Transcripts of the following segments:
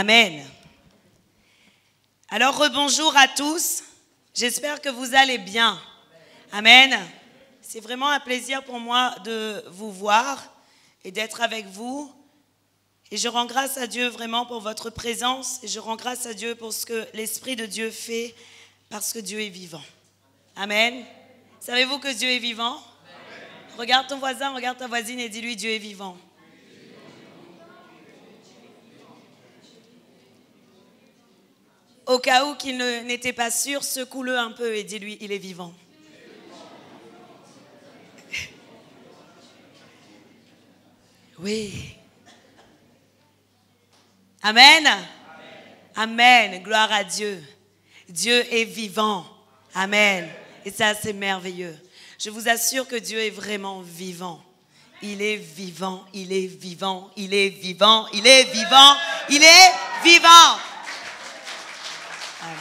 Amen. Alors, rebonjour à tous. J'espère que vous allez bien. Amen. C'est vraiment un plaisir pour moi de vous voir et d'être avec vous. Et je rends grâce à Dieu vraiment pour votre présence. Et je rends grâce à Dieu pour ce que l'Esprit de Dieu fait parce que Dieu est vivant. Amen. Savez-vous que Dieu est vivant? Amen. Regarde ton voisin, regarde ta voisine et dis-lui Dieu est vivant. Au cas où qu'il n'était pas sûr, secoue-le un peu et dis-lui il est vivant. Oui. Amen. Amen. Gloire à Dieu. Dieu est vivant. Amen. Et ça, c'est merveilleux. Je vous assure que Dieu est vraiment vivant. Il est vivant, il est vivant, il est vivant, il est vivant, il est vivant. Amen.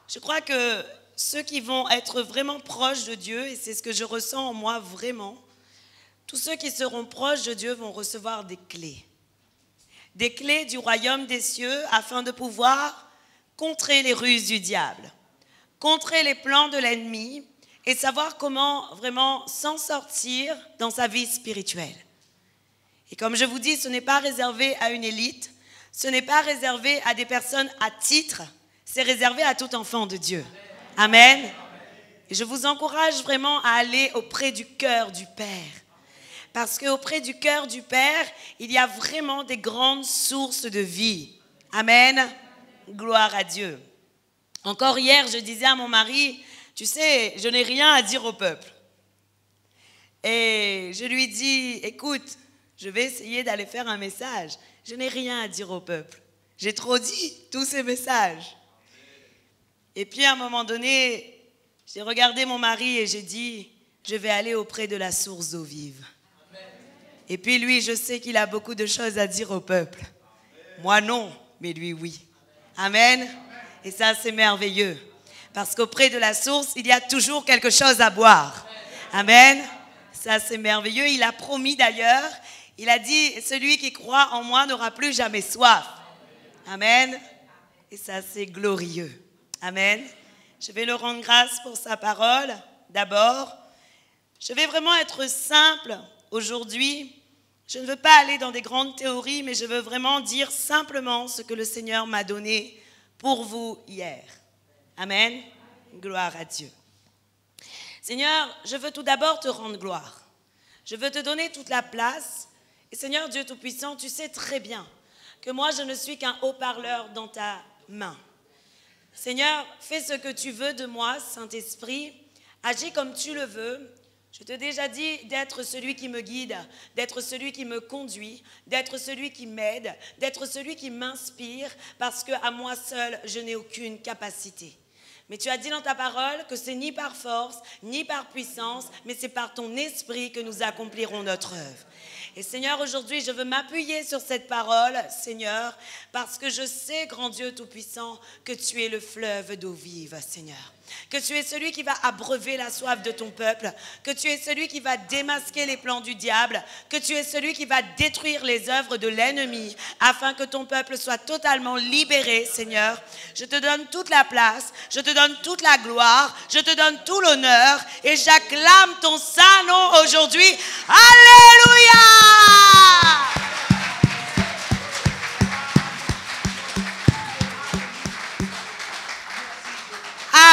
Je crois que ceux qui vont être vraiment proches de Dieu, et c'est ce que je ressens en moi vraiment, tous ceux qui seront proches de Dieu vont recevoir des clés. Des clés du royaume des cieux afin de pouvoir contrer les ruses du diable, contrer les plans de l'ennemi et savoir comment vraiment s'en sortir dans sa vie spirituelle. Et comme je vous dis, ce n'est pas réservé à une élite, ce n'est pas réservé à des personnes à titre, c'est réservé à tout enfant de Dieu. Amen. Et je vous encourage vraiment à aller auprès du cœur du Père. Parce qu'auprès du cœur du Père, il y a vraiment des grandes sources de vie. Amen. Gloire à Dieu. Encore hier, je disais à mon mari, tu sais, je n'ai rien à dire au peuple. Et je lui dis, écoute, je vais essayer d'aller faire un message. Je n'ai rien à dire au peuple. J'ai trop dit tous ces messages. Et puis à un moment donné, j'ai regardé mon mari et j'ai dit, je vais aller auprès de la source d'eau vive. Et puis lui, je sais qu'il a beaucoup de choses à dire au peuple. Moi non, mais lui oui. Amen. Et ça, c'est merveilleux. Parce qu'auprès de la source, il y a toujours quelque chose à boire. Amen. Ça, c'est merveilleux. Il a promis d'ailleurs, il a dit, celui qui croit en moi n'aura plus jamais soif. Amen. Et ça, c'est glorieux. Amen. Je vais le rendre grâce pour sa parole, d'abord. Je vais vraiment être simple aujourd'hui. Je ne veux pas aller dans des grandes théories, mais je veux vraiment dire simplement ce que le Seigneur m'a donné pour vous hier. Amen. Gloire à Dieu. Seigneur, je veux tout d'abord te rendre gloire. Je veux te donner toute la place. Et Seigneur Dieu Tout-Puissant, tu sais très bien que moi, je ne suis qu'un haut-parleur dans ta main. Seigneur, fais ce que tu veux de moi, Saint-Esprit. Agis comme tu le veux. Je t'ai déjà dit d'être celui qui me guide, d'être celui qui me conduit, d'être celui qui m'aide, d'être celui qui m'inspire, parce qu'à moi seul, je n'ai aucune capacité. Mais tu as dit dans ta parole que c'est ni par force, ni par puissance, mais c'est par ton esprit que nous accomplirons notre œuvre. Et Seigneur, aujourd'hui, je veux m'appuyer sur cette parole, Seigneur, parce que je sais, grand Dieu Tout-Puissant, que tu es le fleuve d'eau vive, Seigneur. Que tu es celui qui va abreuver la soif de ton peuple, que tu es celui qui va démasquer les plans du diable, que tu es celui qui va détruire les œuvres de l'ennemi, afin que ton peuple soit totalement libéré, Seigneur. Je te donne toute la place, je te donne toute la gloire, je te donne tout l'honneur, et j'acclame ton saint nom aujourd'hui. Alléluia!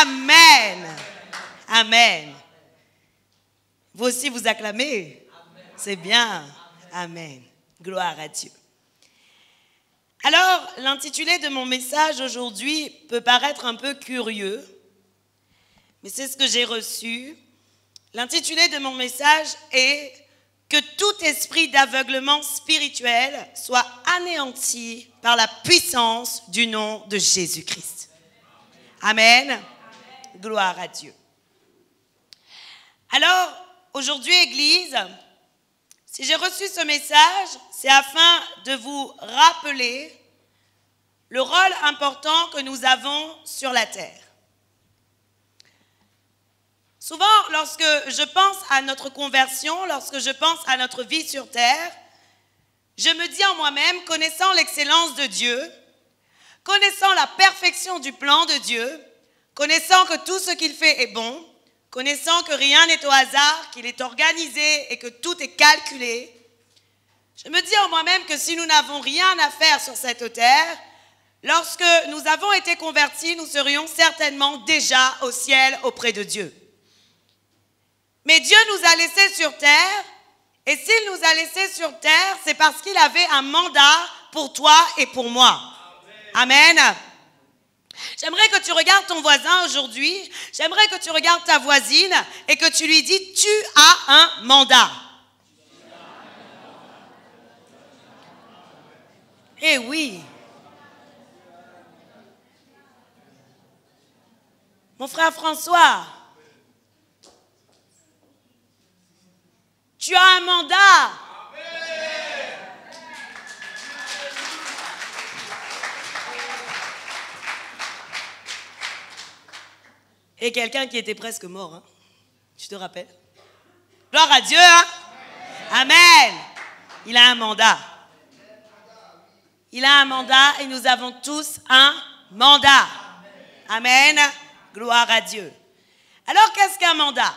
Amen. Amen. Vous aussi vous acclamez. C'est bien. Amen. Gloire à Dieu. Alors, l'intitulé de mon message aujourd'hui peut paraître un peu curieux, mais c'est ce que j'ai reçu. L'intitulé de mon message est « Que tout esprit d'aveuglement spirituel soit anéanti par la puissance du nom de Jésus-Christ. » Amen. Gloire à Dieu. Alors, aujourd'hui, Église, si j'ai reçu ce message, c'est afin de vous rappeler le rôle important que nous avons sur la terre. Souvent, lorsque je pense à notre conversion, lorsque je pense à notre vie sur terre, Je me dis en moi-même, connaissant l'excellence de Dieu, connaissant la perfection du plan de Dieu, connaissant que tout ce qu'il fait est bon, connaissant que rien n'est au hasard, qu'il est organisé et que tout est calculé, je me dis en moi-même que si nous n'avons rien à faire sur cette terre, lorsque nous avons été convertis, nous serions certainement déjà au ciel auprès de Dieu. Mais Dieu nous a laissés sur terre, et s'il nous a laissés sur terre, c'est parce qu'il avait un mandat pour toi et pour moi. Amen. J'aimerais que tu regardes ton voisin aujourd'hui, j'aimerais que tu regardes ta voisine et que tu lui dis, tu as un mandat. Eh oui. Mon frère François, tu as un mandat. Et quelqu'un qui était presque mort, hein? Tu te rappelles? Gloire à Dieu, hein? Amen. Il a un mandat. Il a un mandat et nous avons tous un mandat. Amen. Gloire à Dieu. Alors, qu'est-ce qu'un mandat?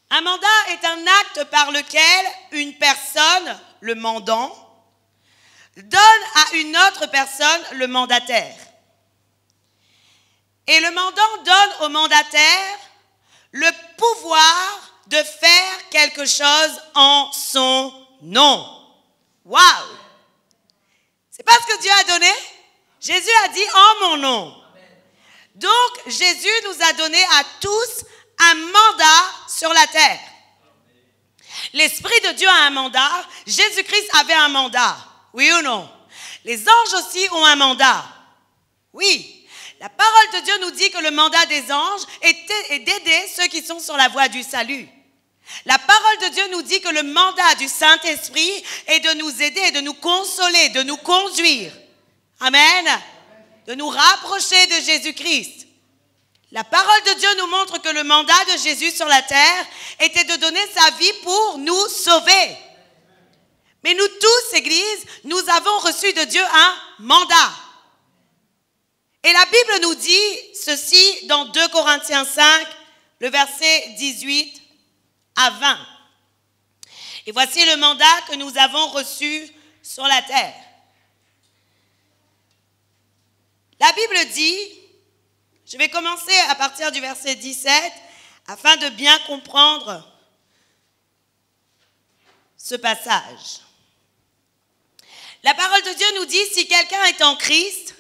Un mandat est un acte par lequel une personne, le mandant, donne à une autre personne le mandataire. Et le mandant donne au mandataire le pouvoir de faire quelque chose en son nom. Waouh! C'est pas ce que Dieu a donné? Jésus a dit en mon nom. Donc, Jésus nous a donné à tous un mandat sur la terre. L'Esprit de Dieu a un mandat. Jésus-Christ avait un mandat. Oui ou non? Les anges aussi ont un mandat. Oui. La parole de Dieu nous dit que le mandat des anges est d'aider ceux qui sont sur la voie du salut. La parole de Dieu nous dit que le mandat du Saint-Esprit est de nous aider, de nous consoler, de nous conduire. Amen. De nous rapprocher de Jésus-Christ. La parole de Dieu nous montre que le mandat de Jésus sur la terre était de donner sa vie pour nous sauver. Mais nous tous, Église, nous avons reçu de Dieu un mandat. Et la Bible nous dit ceci dans 2 Corinthiens 5, le verset 18 à 20. Et voici le mandat que nous avons reçu sur la terre. La Bible dit, je vais commencer à partir du verset 17, afin de bien comprendre ce passage. La parole de Dieu nous dit, si quelqu'un est en Christ,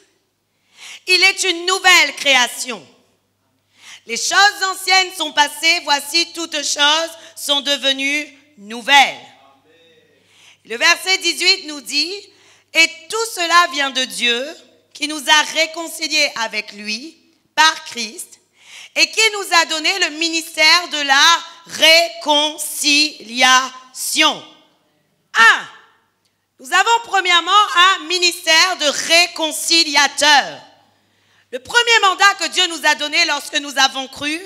il est une nouvelle création. Les choses anciennes sont passées, voici toutes choses sont devenues nouvelles. Le verset 18 nous dit, et tout cela vient de Dieu, qui nous a réconciliés avec lui par Christ, et qui nous a donné le ministère de la réconciliation. Nous avons premièrement un ministère de réconciliateur. Le premier mandat que Dieu nous a donné lorsque nous avons cru,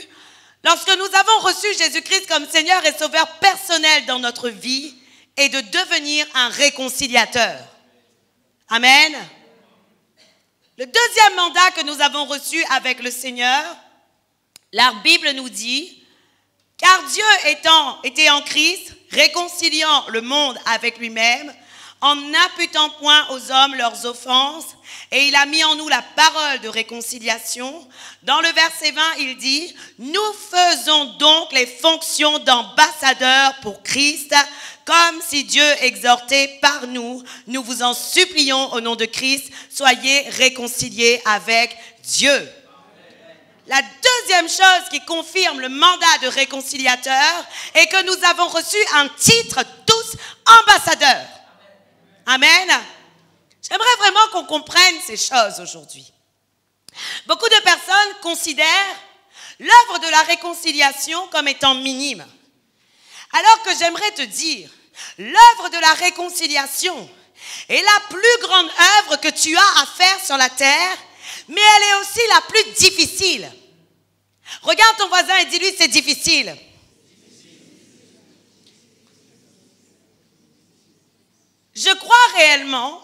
lorsque nous avons reçu Jésus-Christ comme Seigneur et Sauveur personnel dans notre vie, est de devenir un réconciliateur. Amen. Le deuxième mandat que nous avons reçu avec le Seigneur, la Bible nous dit, car Dieu était en Christ, réconciliant le monde avec lui-même, en n'imputant point aux hommes leurs offenses, et il a mis en nous la parole de réconciliation. Dans le verset 20, il dit, nous faisons donc les fonctions d'ambassadeurs pour Christ, comme si Dieu exhortait par nous, nous vous en supplions au nom de Christ, soyez réconciliés avec Dieu. La deuxième chose qui confirme le mandat de réconciliateur est que nous avons reçu un titre tous ambassadeurs. Amen. J'aimerais vraiment qu'on comprenne ces choses aujourd'hui. Beaucoup de personnes considèrent l'œuvre de la réconciliation comme étant minime. Alors que j'aimerais te dire, l'œuvre de la réconciliation est la plus grande œuvre que tu as à faire sur la terre, mais elle est aussi la plus difficile. Regarde ton voisin et dis-lui, c'est difficile. Je crois réellement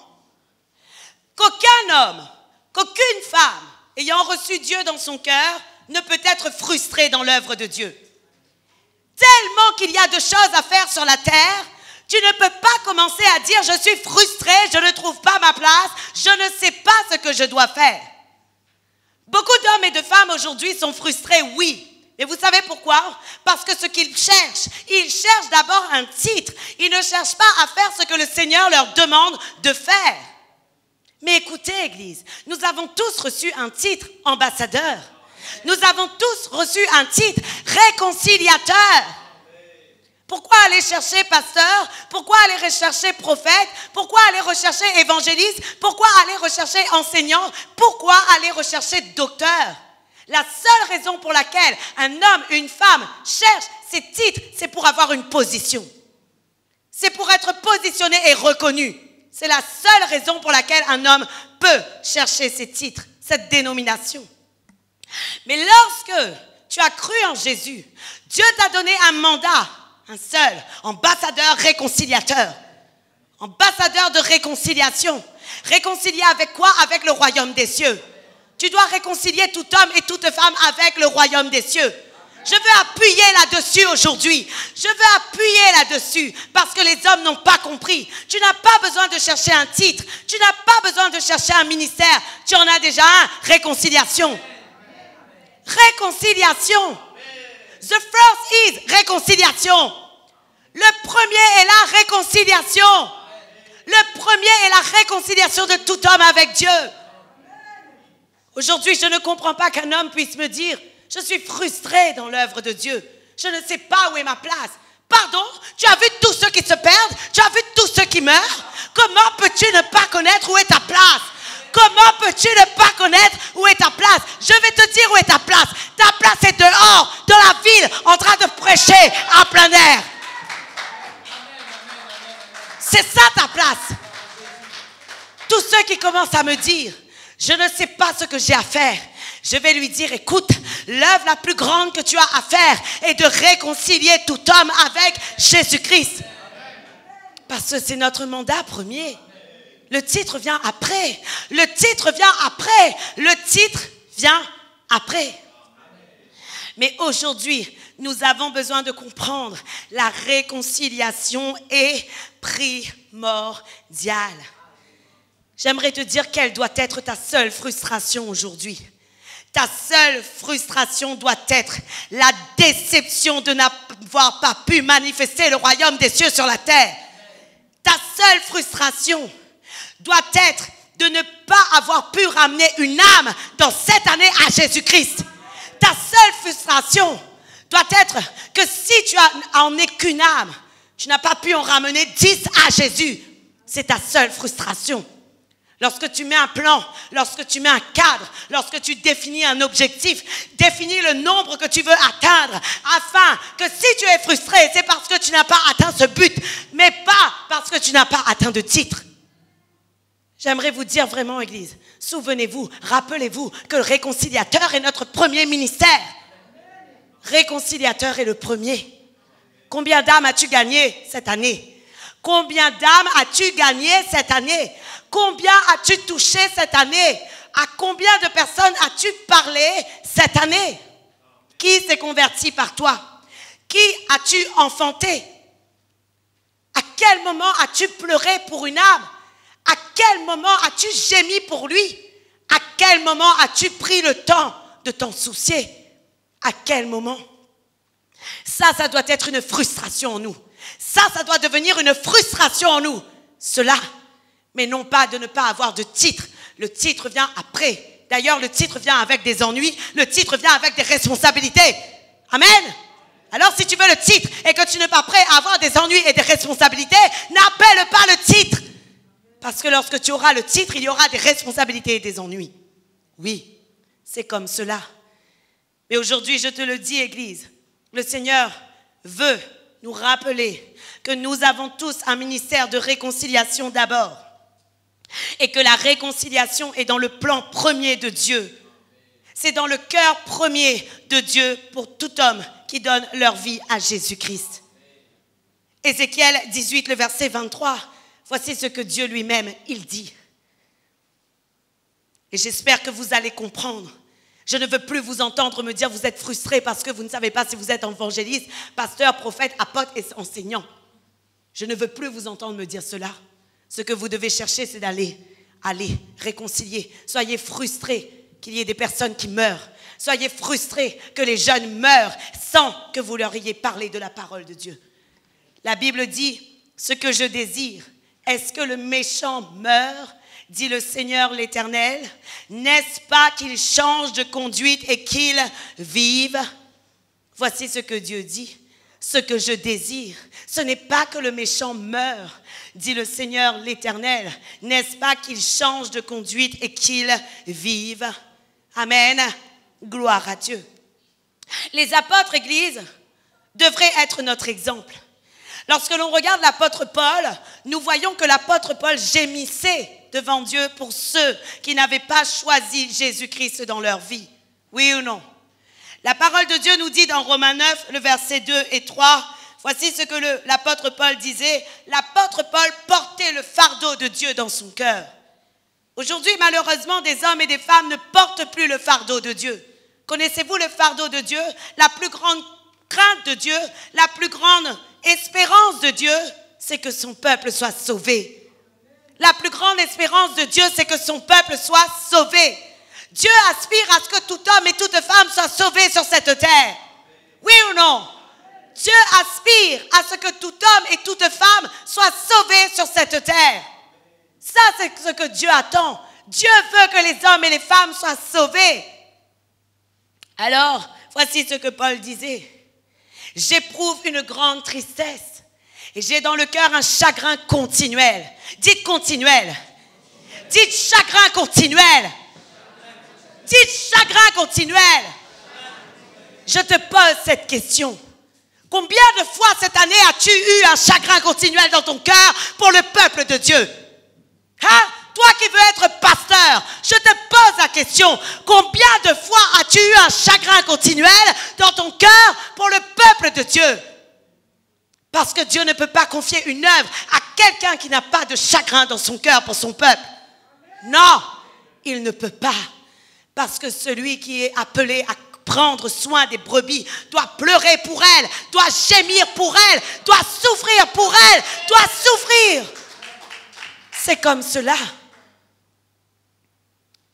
qu'aucun homme, qu'aucune femme ayant reçu Dieu dans son cœur ne peut être frustré dans l'œuvre de Dieu. Tellement qu'il y a de choses à faire sur la terre, tu ne peux pas commencer à dire « je suis frustré, je ne trouve pas ma place, je ne sais pas ce que je dois faire ». Beaucoup d'hommes et de femmes aujourd'hui sont frustrés, oui. Mais vous savez pourquoi? Parce que ce qu'ils cherchent d'abord un titre. Ils ne cherchent pas à faire ce que le Seigneur leur demande de faire. Mais écoutez, Église, nous avons tous reçu un titre ambassadeur. Nous avons tous reçu un titre réconciliateur. Pourquoi aller chercher pasteur? Pourquoi aller rechercher prophète? Pourquoi aller rechercher évangéliste? Pourquoi aller rechercher enseignant? Pourquoi aller rechercher docteur? La seule raison pour laquelle un homme, une femme cherche ces titres, c'est pour avoir une position. C'est pour être positionné et reconnu. C'est la seule raison pour laquelle un homme peut chercher ces titres, cette dénomination. Mais lorsque tu as cru en Jésus, Dieu t'a donné un mandat, un seul, ambassadeur réconciliateur. Ambassadeur de réconciliation. Réconcilier avec quoi? Avec le royaume des cieux. Tu dois réconcilier tout homme et toute femme avec le royaume des cieux. Je veux appuyer là-dessus aujourd'hui. Je veux appuyer là-dessus parce que les hommes n'ont pas compris. Tu n'as pas besoin de chercher un titre. Tu n'as pas besoin de chercher un ministère. Tu en as déjà un. Réconciliation. Réconciliation. The first is réconciliation. Le premier est la réconciliation. Le premier est la réconciliation de tout homme avec Dieu. Aujourd'hui, je ne comprends pas qu'un homme puisse me dire « Je suis frustré dans l'œuvre de Dieu. Je ne sais pas où est ma place. » Pardon, tu as vu tous ceux qui se perdent? Tu as vu tous ceux qui meurent? Comment peux-tu ne pas connaître où est ta place? Comment peux-tu ne pas connaître où est ta place? Je vais te dire où est ta place. Ta place est dehors, dans la ville, en train de prêcher à plein air. C'est ça ta place. Tous ceux qui commencent à me dire « Je ne sais pas ce que j'ai à faire », je vais lui dire « Écoute, l'œuvre la plus grande que tu as à faire est de réconcilier tout homme avec Jésus-Christ. » Parce que c'est notre mandat premier. Le titre vient après. Le titre vient après. Le titre vient après. Mais aujourd'hui, nous avons besoin de comprendre la réconciliation est primordiale. J'aimerais te dire quelle doit être ta seule frustration aujourd'hui. Ta seule frustration doit être la déception de n'avoir pas pu manifester le royaume des cieux sur la terre. Ta seule frustration doit être de ne pas avoir pu ramener une âme dans cette année à Jésus-Christ. Ta seule frustration doit être que si tu en es qu'une âme, tu n'as pas pu en ramener 10 à Jésus. C'est ta seule frustration. Lorsque tu mets un plan, lorsque tu mets un cadre, lorsque tu définis un objectif, définis le nombre que tu veux atteindre afin que si tu es frustré, c'est parce que tu n'as pas atteint ce but, mais pas parce que tu n'as pas atteint de titre. J'aimerais vous dire vraiment, Église, souvenez-vous, rappelez-vous que le réconciliateur est notre premier ministère. Réconciliateur est le premier. Combien d'âmes as-tu gagné cette année? Combien d'âmes as-tu gagné cette année? Combien as-tu touché cette année? À combien de personnes as-tu parlé cette année? Qui s'est converti par toi? Qui as-tu enfanté? À quel moment as-tu pleuré pour une âme? À quel moment as-tu gémi pour lui? À quel moment as-tu pris le temps de t'en soucier? À quel moment? Ça doit être une frustration en nous. Ça doit devenir une frustration en nous. Cela, mais non pas de ne pas avoir de titre. Le titre vient après. D'ailleurs, le titre vient avec des ennuis. Le titre vient avec des responsabilités. Amen. Alors, si tu veux le titre et que tu n'es pas prêt à avoir des ennuis et des responsabilités, n'appelle pas le titre. Parce que lorsque tu auras le titre, il y aura des responsabilités et des ennuis. Oui, c'est comme cela. Mais aujourd'hui, je te le dis, Église, le Seigneur veut nous rappeler que nous avons tous un ministère de réconciliation d'abord. Et que la réconciliation est dans le plan premier de Dieu. C'est dans le cœur premier de Dieu pour tout homme qui donne leur vie à Jésus-Christ. Ézéchiel 18, le verset 23. voici ce que Dieu lui-même, il dit. Et j'espère que vous allez comprendre. Je ne veux plus vous entendre me dire vous êtes frustrés parce que vous ne savez pas si vous êtes évangéliste, pasteur, prophète, apôtre et enseignant. Je ne veux plus vous entendre me dire cela. Ce que vous devez chercher, c'est d'aller réconcilier. Soyez frustrés qu'il y ait des personnes qui meurent. Soyez frustrés que les jeunes meurent sans que vous leur ayez parlé de la parole de Dieu. La Bible dit, ce que je désire, est-ce que le méchant meurt, dit le Seigneur l'Éternel? N'est-ce pas qu'il change de conduite et qu'il vive? Voici ce que Dieu dit. Ce que je désire, ce n'est pas que le méchant meure, dit le Seigneur l'Éternel. N'est-ce pas qu'il change de conduite et qu'il vive? Amen. Gloire à Dieu. Les apôtres, Église, devraient être notre exemple. Lorsque l'on regarde l'apôtre Paul, nous voyons que l'apôtre Paul gémissait devant Dieu pour ceux qui n'avaient pas choisi Jésus-Christ dans leur vie. Oui ou non? La parole de Dieu nous dit dans Romains 9, le verset 2 et 3, voici ce que l'apôtre Paul disait. L'apôtre Paul portait le fardeau de Dieu dans son cœur. Aujourd'hui, malheureusement, des hommes et des femmes ne portent plus le fardeau de Dieu. Connaissez-vous le fardeau de Dieu? La plus grande crainte de Dieu, la plus grande espérance de Dieu, c'est que son peuple soit sauvé. La plus grande espérance de Dieu, c'est que son peuple soit sauvé. Dieu aspire à ce que tout homme et toute femme soient sauvés sur cette terre. Oui ou non? Dieu aspire à ce que tout homme et toute femme soient sauvés sur cette terre. Ça, c'est ce que Dieu attend. Dieu veut que les hommes et les femmes soient sauvés. Alors, voici ce que Paul disait. J'éprouve une grande tristesse et j'ai dans le cœur un chagrin continuel. Dites continuel. Dites chagrin continuel. Dites chagrin continuel. Je te pose cette question. Combien de fois cette année as-tu eu un chagrin continuel dans ton cœur pour le peuple de Dieu? Hein? Toi qui veux être pasteur, je te pose la question. Combien de fois as-tu eu un chagrin continuel dans ton cœur pour le peuple de Dieu? Parce que Dieu ne peut pas confier une œuvre à quelqu'un qui n'a pas de chagrin dans son cœur pour son peuple. Non, il ne peut pas. Parce que celui qui est appelé à prendre soin des brebis doit pleurer pour elles, doit gémir pour elles, doit souffrir pour elles, doit souffrir. C'est comme cela.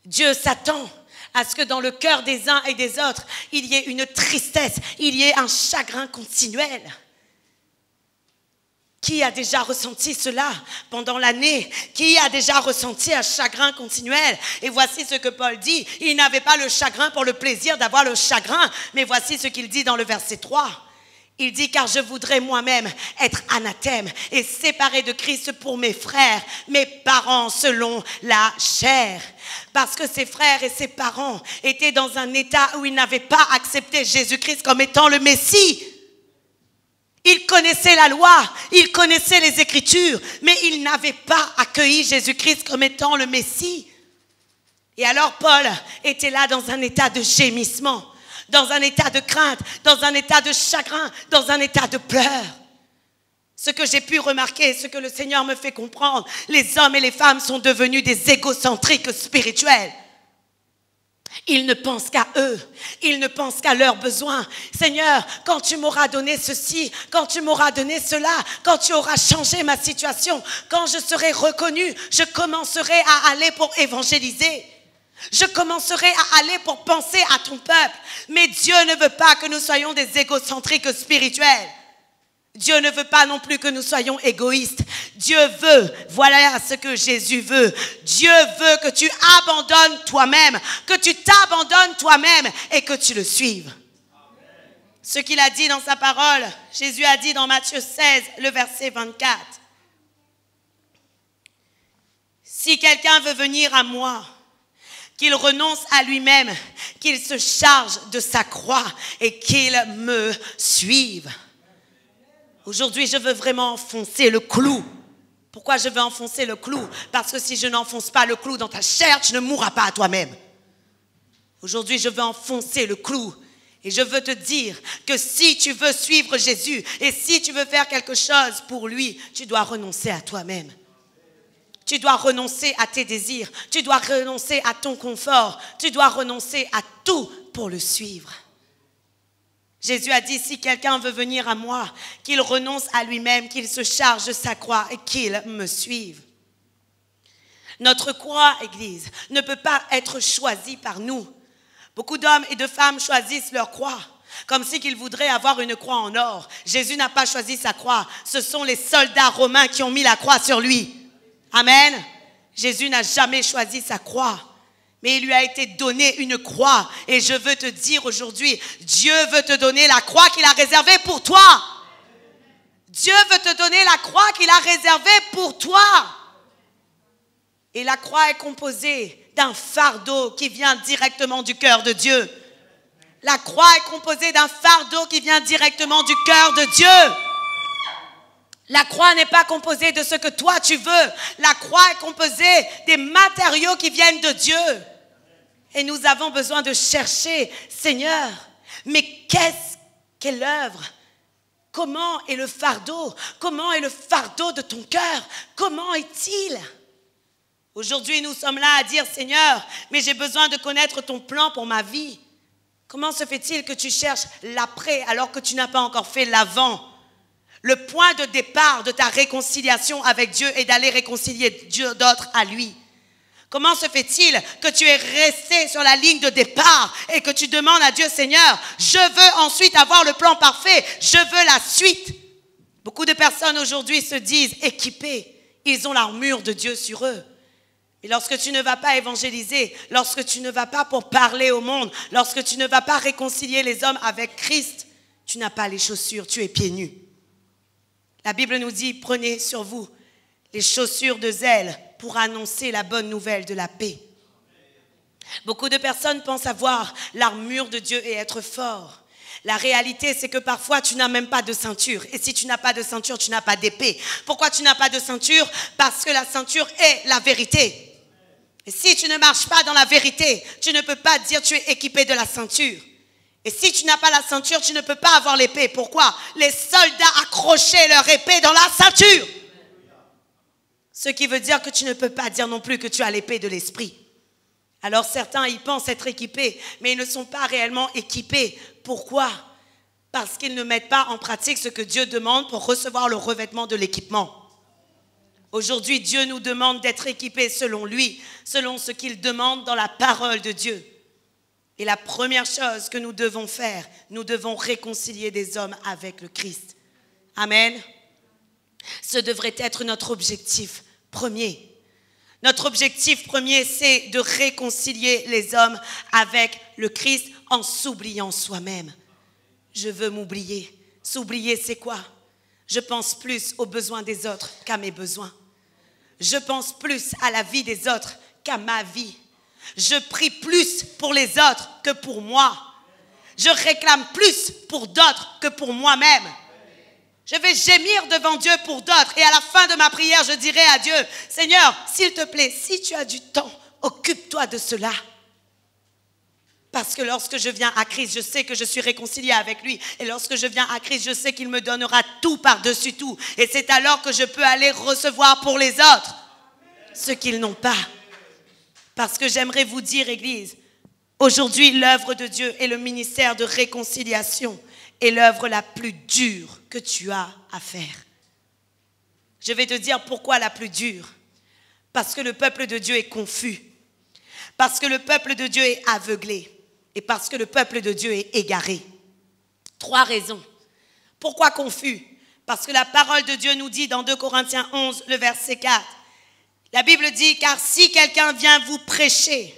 Dieu s'attend à ce que dans le cœur des uns et des autres, il y ait une tristesse, il y ait un chagrin continuel. Qui a déjà ressenti cela pendant l'année? Qui a déjà ressenti un chagrin continuel? Et voici ce que Paul dit. Il n'avait pas le chagrin pour le plaisir d'avoir le chagrin. Mais voici ce qu'il dit dans le verset 3. Il dit, car je voudrais moi-même être anathème et séparé de Christ pour mes frères, mes parents selon la chair. Parce que ses frères et ses parents étaient dans un état où ils n'avaient pas accepté Jésus-Christ comme étant le Messie. Ils connaissaient la loi, ils connaissaient les Écritures, mais ils n'avaient pas accueilli Jésus-Christ comme étant le Messie. Et alors Paul était là dans un état de gémissement, dans un état de crainte, dans un état de chagrin, dans un état de pleurs. Ce que j'ai pu remarquer, ce que le Seigneur me fait comprendre, les hommes et les femmes sont devenus des égocentriques spirituels. Ils ne pensent qu'à eux, ils ne pensent qu'à leurs besoins. Seigneur, quand tu m'auras donné ceci, quand tu m'auras donné cela, quand tu auras changé ma situation, quand je serai reconnu, je commencerai à aller pour évangéliser. Je commencerai à aller pour penser à ton peuple. Mais Dieu ne veut pas que nous soyons des égocentriques spirituels. Dieu ne veut pas non plus que nous soyons égoïstes. Dieu veut, voilà ce que Jésus veut. Dieu veut que tu abandonnes toi-même, que tu t'abandonnes toi-même et que tu le suives. Ce qu'il a dit dans sa parole, Jésus a dit dans Matthieu 16, le verset 24. Si quelqu'un veut venir à moi, qu'il renonce à lui-même, qu'il se charge de sa croix et qu'il me suive. Aujourd'hui, je veux vraiment enfoncer le clou. Pourquoi je veux enfoncer le clou? Parce que si je n'enfonce pas le clou dans ta chair, tu ne mourras pas à toi-même. Aujourd'hui, je veux enfoncer le clou. Et je veux te dire que si tu veux suivre Jésus et si tu veux faire quelque chose pour lui, tu dois renoncer à toi-même. Tu dois renoncer à tes désirs. Tu dois renoncer à ton confort. Tu dois renoncer à tout pour le suivre. Jésus a dit, si quelqu'un veut venir à moi, qu'il renonce à lui-même, qu'il se charge de sa croix et qu'il me suive. Notre croix, Église, ne peut pas être choisie par nous. Beaucoup d'hommes et de femmes choisissent leur croix, comme si qu'ils voudraient avoir une croix en or. Jésus n'a pas choisi sa croix. Ce sont les soldats romains qui ont mis la croix sur lui. Amen. Jésus n'a jamais choisi sa croix, mais il lui a été donné une croix. Et je veux te dire aujourd'hui, Dieu veut te donner la croix qu'il a réservée pour toi. Dieu veut te donner la croix qu'il a réservée pour toi. Et la croix est composée d'un fardeau qui vient directement du cœur de Dieu. La croix est composée d'un fardeau qui vient directement du cœur de Dieu. La croix n'est pas composée de ce que toi tu veux. La croix est composée des matériaux qui viennent de Dieu. Et nous avons besoin de chercher, Seigneur, mais quelle œuvre? Comment est le fardeau? Comment est le fardeau de ton cœur? Comment est-il? Aujourd'hui, nous sommes là à dire, Seigneur, mais j'ai besoin de connaître ton plan pour ma vie. Comment se fait-il que tu cherches l'après alors que tu n'as pas encore fait l'avant? Le point de départ de ta réconciliation avec Dieu est d'aller réconcilier Dieu d'autres à lui. Comment se fait-il que tu es resté sur la ligne de départ et que tu demandes à Dieu, Seigneur, je veux ensuite avoir le plan parfait, je veux la suite. Beaucoup de personnes aujourd'hui se disent équipées, ils ont l'armure de Dieu sur eux. Et lorsque tu ne vas pas évangéliser, lorsque tu ne vas pas pour parler au monde, lorsque tu ne vas pas réconcilier les hommes avec Christ, tu n'as pas les chaussures, tu es pieds nus. La Bible nous dit, prenez sur vous les chaussures de zèle pour annoncer la bonne nouvelle de la paix. Beaucoup de personnes pensent avoir l'armure de Dieu et être fort. La réalité, c'est que parfois, tu n'as même pas de ceinture. Et si tu n'as pas de ceinture, tu n'as pas d'épée. Pourquoi tu n'as pas de ceinture? Parce que la ceinture est la vérité. Et si tu ne marches pas dans la vérité, tu ne peux pas dire tu es équipé de la ceinture. Et si tu n'as pas la ceinture, tu ne peux pas avoir l'épée. Pourquoi? Les soldats accrochaient leur épée dans la ceinture. Ce qui veut dire que tu ne peux pas dire non plus que tu as l'épée de l'esprit. Alors certains y pensent être équipés, mais ils ne sont pas réellement équipés. Pourquoi? Parce qu'ils ne mettent pas en pratique ce que Dieu demande pour recevoir le revêtement de l'équipement. Aujourd'hui, Dieu nous demande d'être équipés selon lui, selon ce qu'il demande dans la parole de Dieu. Et la première chose que nous devons faire, nous devons réconcilier des hommes avec le Christ. Amen. Ce devrait être notre objectif premier. Notre objectif premier, c'est de réconcilier les hommes avec le Christ en s'oubliant soi-même. Je veux m'oublier. S'oublier, c'est quoi? Je pense plus aux besoins des autres qu'à mes besoins. Je pense plus à la vie des autres qu'à ma vie. Je prie plus pour les autres que pour moi. Je réclame plus pour d'autres que pour moi-même. Je vais gémir devant Dieu pour d'autres. Et à la fin de ma prière, je dirai à Dieu, Seigneur, s'il te plaît, si tu as du temps, occupe-toi de cela. Parce que lorsque je viens à Christ, je sais que je suis réconcilié avec lui. Et lorsque je viens à Christ, je sais qu'il me donnera tout par-dessus tout. Et c'est alors que je peux aller recevoir pour les autres ce qu'ils n'ont pas. Parce que j'aimerais vous dire, Église, aujourd'hui, l'œuvre de Dieu et le ministère de réconciliation est l'œuvre la plus dure que tu as à faire. Je vais te dire pourquoi la plus dure. Parce que le peuple de Dieu est confus. Parce que le peuple de Dieu est aveuglé. Et parce que le peuple de Dieu est égaré. 3 raisons. Pourquoi confus? Parce que la parole de Dieu nous dit dans 2 Corinthiens 11, le verset 4. La Bible dit, car si quelqu'un vient vous prêcher,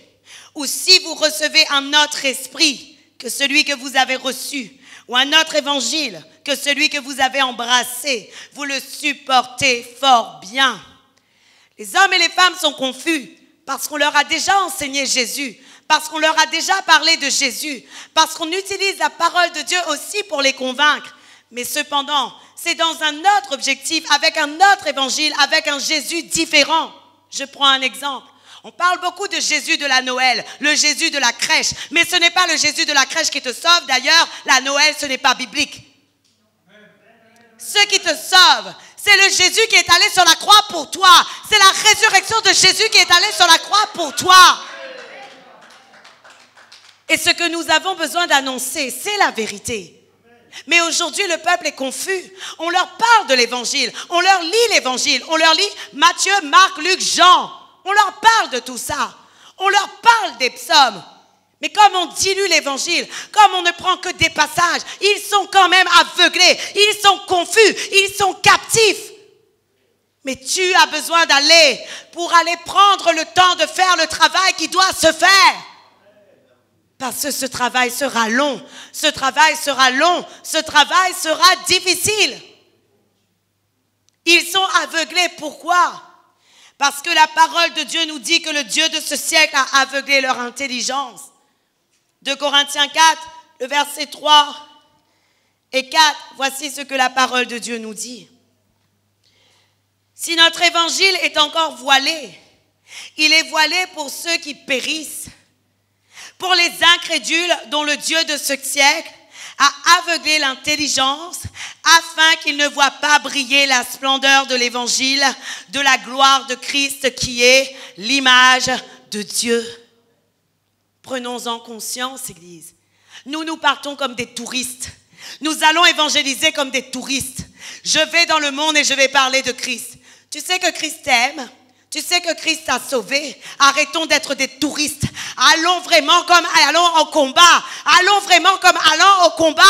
ou si vous recevez un autre esprit que celui que vous avez reçu, ou un autre évangile que celui que vous avez embrassé, vous le supportez fort bien. Les hommes et les femmes sont confus parce qu'on leur a déjà enseigné Jésus, parce qu'on leur a déjà parlé de Jésus, parce qu'on utilise la parole de Dieu aussi pour les convaincre. Mais cependant, c'est dans un autre objectif, avec un autre évangile, avec un Jésus différent. Je prends un exemple. On parle beaucoup de Jésus de la Noël, le Jésus de la crèche. Mais ce n'est pas le Jésus de la crèche qui te sauve. D'ailleurs, la Noël, ce n'est pas biblique. Ce qui te sauve, c'est le Jésus qui est allé sur la croix pour toi. C'est la résurrection de Jésus qui est allé sur la croix pour toi. Et ce que nous avons besoin d'annoncer, c'est la vérité. Mais aujourd'hui, le peuple est confus. On leur parle de l'évangile. On leur lit l'évangile. On leur lit Matthieu, Marc, Luc, Jean. On leur parle de tout ça. On leur parle des psaumes. Mais comme on dilue l'évangile, comme on ne prend que des passages, ils sont quand même aveuglés. Ils sont confus. Ils sont captifs. Mais tu as besoin d'aller pour aller prendre le temps de faire le travail qui doit se faire. Parce que ce travail sera long, ce travail sera long, ce travail sera difficile. Ils sont aveuglés, pourquoi? Parce que la parole de Dieu nous dit que le Dieu de ce siècle a aveuglé leur intelligence. 2 Corinthiens 4, le verset 3 et 4, voici ce que la parole de Dieu nous dit. Si notre évangile est encore voilé, il est voilé pour ceux qui périssent. Pour les incrédules dont le Dieu de ce siècle a aveuglé l'intelligence afin qu'ils ne voient pas briller la splendeur de l'évangile de la gloire de Christ qui est l'image de Dieu. Prenons-en conscience, Église. Nous partons comme des touristes. Nous allons évangéliser comme des touristes. Je vais dans le monde et je vais parler de Christ. Tu sais que Christ t'aime. Tu sais que Christ t'a sauvé. Arrêtons d'être des touristes. Allons vraiment comme allons au combat. Allons vraiment comme allons au combat.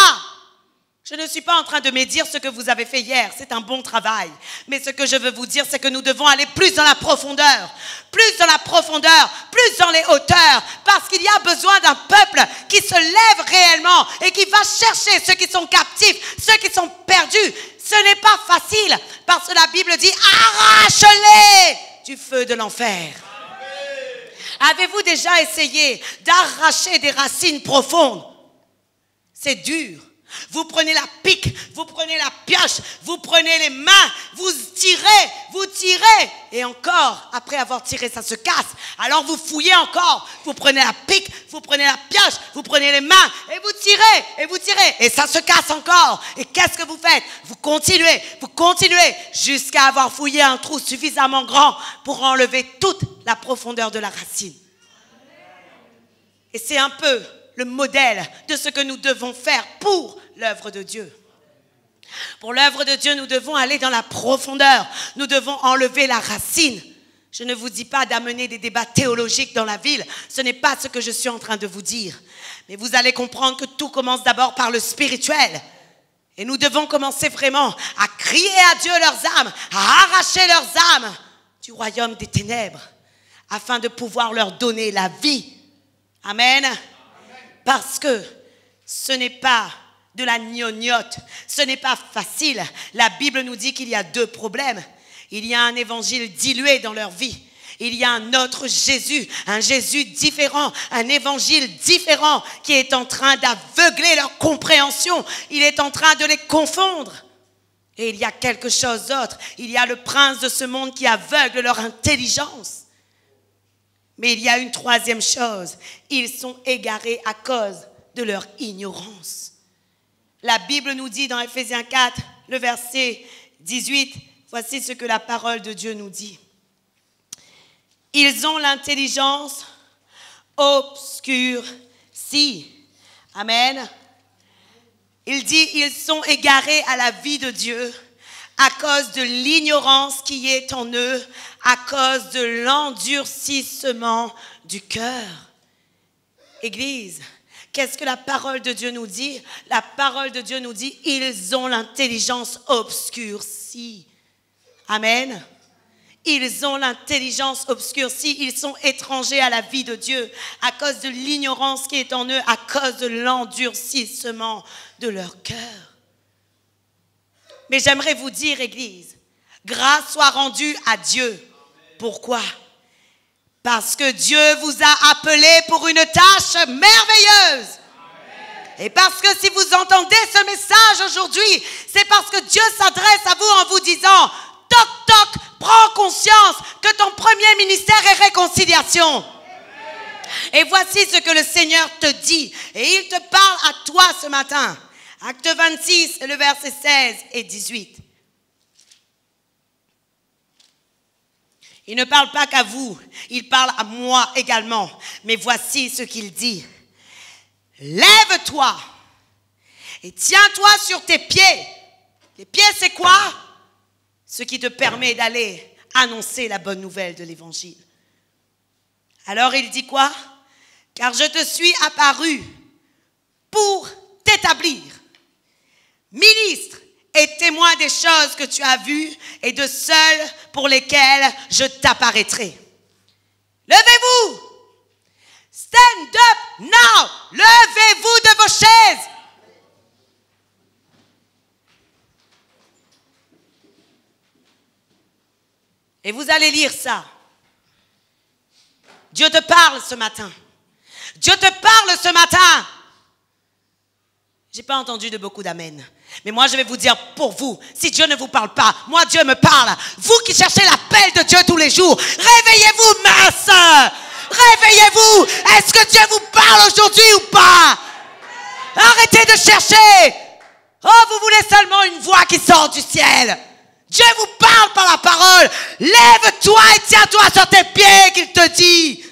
Je ne suis pas en train de médire ce que vous avez fait hier. C'est un bon travail. Mais ce que je veux vous dire, c'est que nous devons aller plus dans la profondeur. Plus dans la profondeur. Plus dans les hauteurs. Parce qu'il y a besoin d'un peuple qui se lève réellement et qui va chercher ceux qui sont captifs, ceux qui sont perdus. Ce n'est pas facile. Parce que la Bible dit arrache-les du feu de l'enfer. Avez-vous déjà essayé d'arracher des racines profondes? C'est dur. Vous prenez la pique, vous prenez la pioche, vous prenez les mains, vous tirez. Et encore, après avoir tiré, ça se casse. Alors vous fouillez encore. Vous prenez la pique, vous prenez la pioche, vous prenez les mains et vous tirez. Et ça se casse encore. Et qu'est-ce que vous faites? Vous continuez jusqu'à avoir fouillé un trou suffisamment grand pour enlever toute la profondeur de la racine. Et c'est un peu le modèle de ce que nous devons faire pour l'œuvre de Dieu. Pour l'œuvre de Dieu, nous devons aller dans la profondeur. Nous devons enlever la racine. Je ne vous dis pas d'amener des débats théologiques dans la ville. Ce n'est pas ce que je suis en train de vous dire. Mais vous allez comprendre que tout commence d'abord par le spirituel. Et nous devons commencer vraiment à crier à Dieu leurs âmes, à arracher leurs âmes du royaume des ténèbres, afin de pouvoir leur donner la vie. Amen. Parce que ce n'est pas de la gnognotte, ce n'est pas facile. La Bible nous dit qu'il y a deux problèmes. Il y a un évangile dilué dans leur vie. Il y a un autre Jésus, un Jésus différent, un évangile différent qui est en train d'aveugler leur compréhension. Il est en train de les confondre. Et il y a quelque chose d'autre. Il y a le prince de ce monde qui aveugle leur intelligence. Mais il y a une troisième chose. Ils sont égarés à cause de leur ignorance. La Bible nous dit dans Ephésiens 4, le verset 18, voici ce que la parole de Dieu nous dit. Ils ont l'intelligence obscurcie. Amen. Il dit, ils sont égarés à la vie de Dieu à cause de l'ignorance qui est en eux, à cause de l'endurcissement du cœur. Église, qu'est-ce que la parole de Dieu nous dit? La parole de Dieu nous dit, ils ont l'intelligence obscurcie. Amen. Ils ont l'intelligence obscurcie, ils sont étrangers à la vie de Dieu à cause de l'ignorance qui est en eux, à cause de l'endurcissement de leur cœur. Mais j'aimerais vous dire, Église, grâce soit rendue à Dieu. Pourquoi? Parce que Dieu vous a appelé pour une tâche merveilleuse. Et parce que si vous entendez ce message aujourd'hui, c'est parce que Dieu s'adresse à vous en vous disant, toc toc, prends conscience que ton premier ministère est réconciliation. Et voici ce que le Seigneur te dit. Et il te parle à toi ce matin. Acte 26, le verset 16 et 18. Il ne parle pas qu'à vous, il parle à moi également. Mais voici ce qu'il dit. Lève-toi et tiens-toi sur tes pieds. Les pieds, c'est quoi? Ce qui te permet d'aller annoncer la bonne nouvelle de l'évangile. Alors il dit quoi? Car je te suis apparu pour t'établir, ministre et témoin des choses que tu as vues et de celles pour lesquelles je t'apparaîtrai. Levez-vous! Stand up now! Levez-vous de vos chaises! Et vous allez lire ça. Dieu te parle ce matin. Dieu te parle ce matin. Je n'ai pas entendu de beaucoup d'amen. Mais moi, je vais vous dire pour vous, si Dieu ne vous parle pas, moi, Dieu me parle. Vous qui cherchez l'appel de Dieu tous les jours, réveillez-vous, ma soeur. Réveillez-vous. Est-ce que Dieu vous parle aujourd'hui ou pas? Arrêtez de chercher. Oh, vous voulez seulement une voix qui sort du ciel. Dieu vous parle par la parole. Lève-toi et tiens-toi sur tes pieds, qu'il te dit.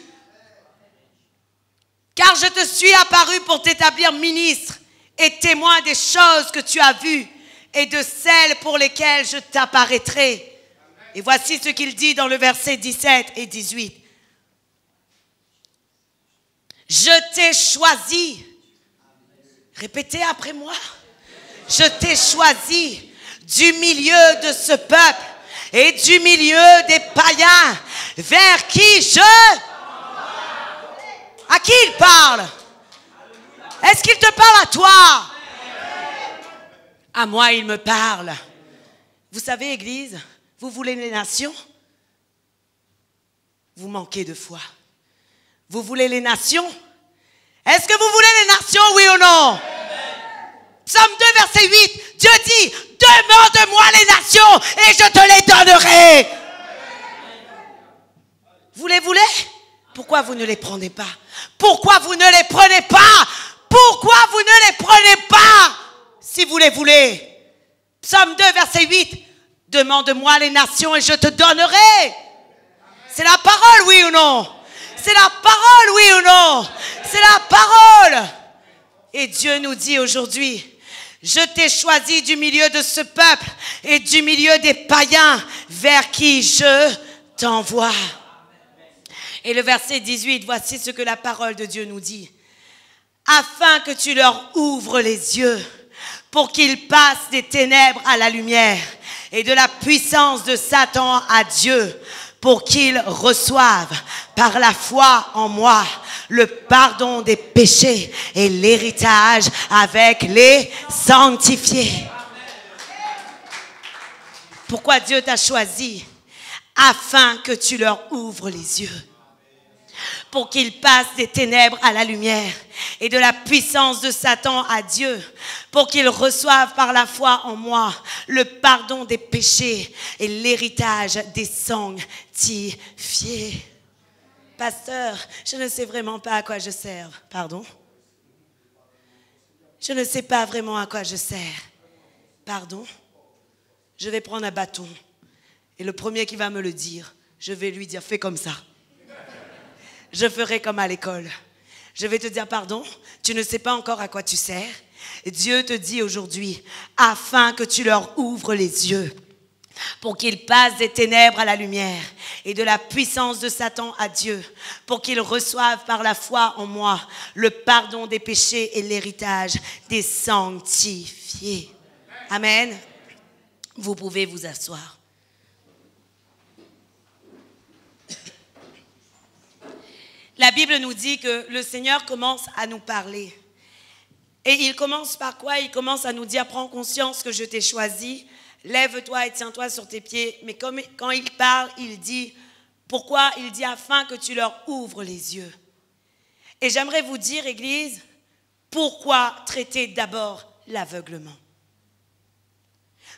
Car je te suis apparu pour t'établir ministre et témoin des choses que tu as vues et de celles pour lesquelles je t'apparaîtrai. Et voici ce qu'il dit dans le verset 17 et 18. Je t'ai choisi. Répétez après moi. Je t'ai choisi du milieu de ce peuple et du milieu des païens vers qui à qui il parle? Est-ce qu'il te parle à toi? À moi, il me parle. Vous savez, Église, vous voulez les nations? Vous manquez de foi. Vous voulez les nations? Est-ce que vous voulez les nations, oui ou non? Psaume 2, verset 8, Dieu dit, demande-moi les nations et je te les donnerai. Vous les voulez? Pourquoi vous ne les prenez pas? Pourquoi vous ne les prenez pas? Pourquoi vous ne les prenez pas? Si vous les voulez. Psaume 2, verset 8, demande-moi les nations et je te donnerai. C'est la parole, oui ou non? C'est la parole, oui ou non? C'est la parole. Et Dieu nous dit aujourd'hui, je t'ai choisi du milieu de ce peuple et du milieu des païens vers qui je t'envoie. Et le verset 18, voici ce que la parole de Dieu nous dit. Afin que tu leur ouvres les yeux pour qu'ils passent des ténèbres à la lumière et de la puissance de Satan à Dieu, pour qu'ils reçoivent par la foi en moi le pardon des péchés et l'héritage avec les sanctifiés. Pourquoi Dieu t'a choisi? Afin que tu leur ouvres les yeux. Pour qu'ils passent des ténèbres à la lumière et de la puissance de Satan à Dieu, pour qu'ils reçoivent par la foi en moi le pardon des péchés et l'héritage des sanctifiés. Pasteur, je ne sais vraiment pas à quoi je sers. Pardon? Je ne sais pas vraiment à quoi je sers. Pardon? Je vais prendre un bâton et le premier qui va me le dire, je vais lui dire, fais comme ça. Je ferai comme à l'école. Je vais te dire, pardon, tu ne sais pas encore à quoi tu sers. Dieu te dit aujourd'hui, afin que tu leur ouvres les yeux, pour qu'ils passent des ténèbres à la lumière et de la puissance de Satan à Dieu, pour qu'ils reçoivent par la foi en moi le pardon des péchés et l'héritage des sanctifiés. Amen. Vous pouvez vous asseoir. La Bible nous dit que le Seigneur commence à nous parler. Et il commence par quoi? Il commence à nous dire, prends conscience que je t'ai choisi, lève-toi et tiens-toi sur tes pieds. Mais quand il parle, il dit, pourquoi? Il dit, afin que tu leur ouvres les yeux. Et j'aimerais vous dire, Église, pourquoi traiter d'abord l'aveuglement?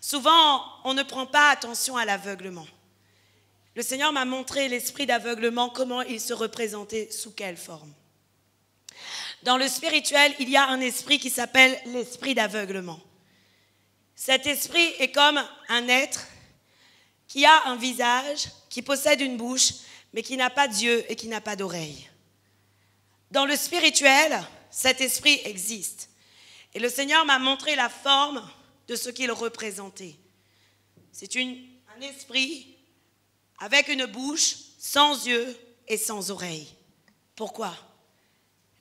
Souvent, on ne prend pas attention à l'aveuglement. Le Seigneur m'a montré l'esprit d'aveuglement, comment il se représentait, sous quelle forme. Dans le spirituel, il y a un esprit qui s'appelle l'esprit d'aveuglement. Cet esprit est comme un être qui a un visage, qui possède une bouche, mais qui n'a pas d'yeux et qui n'a pas d'oreilles. Dans le spirituel, cet esprit existe. Et le Seigneur m'a montré la forme de ce qu'il représentait. C'est un esprit avec une bouche, sans yeux et sans oreilles. Pourquoi?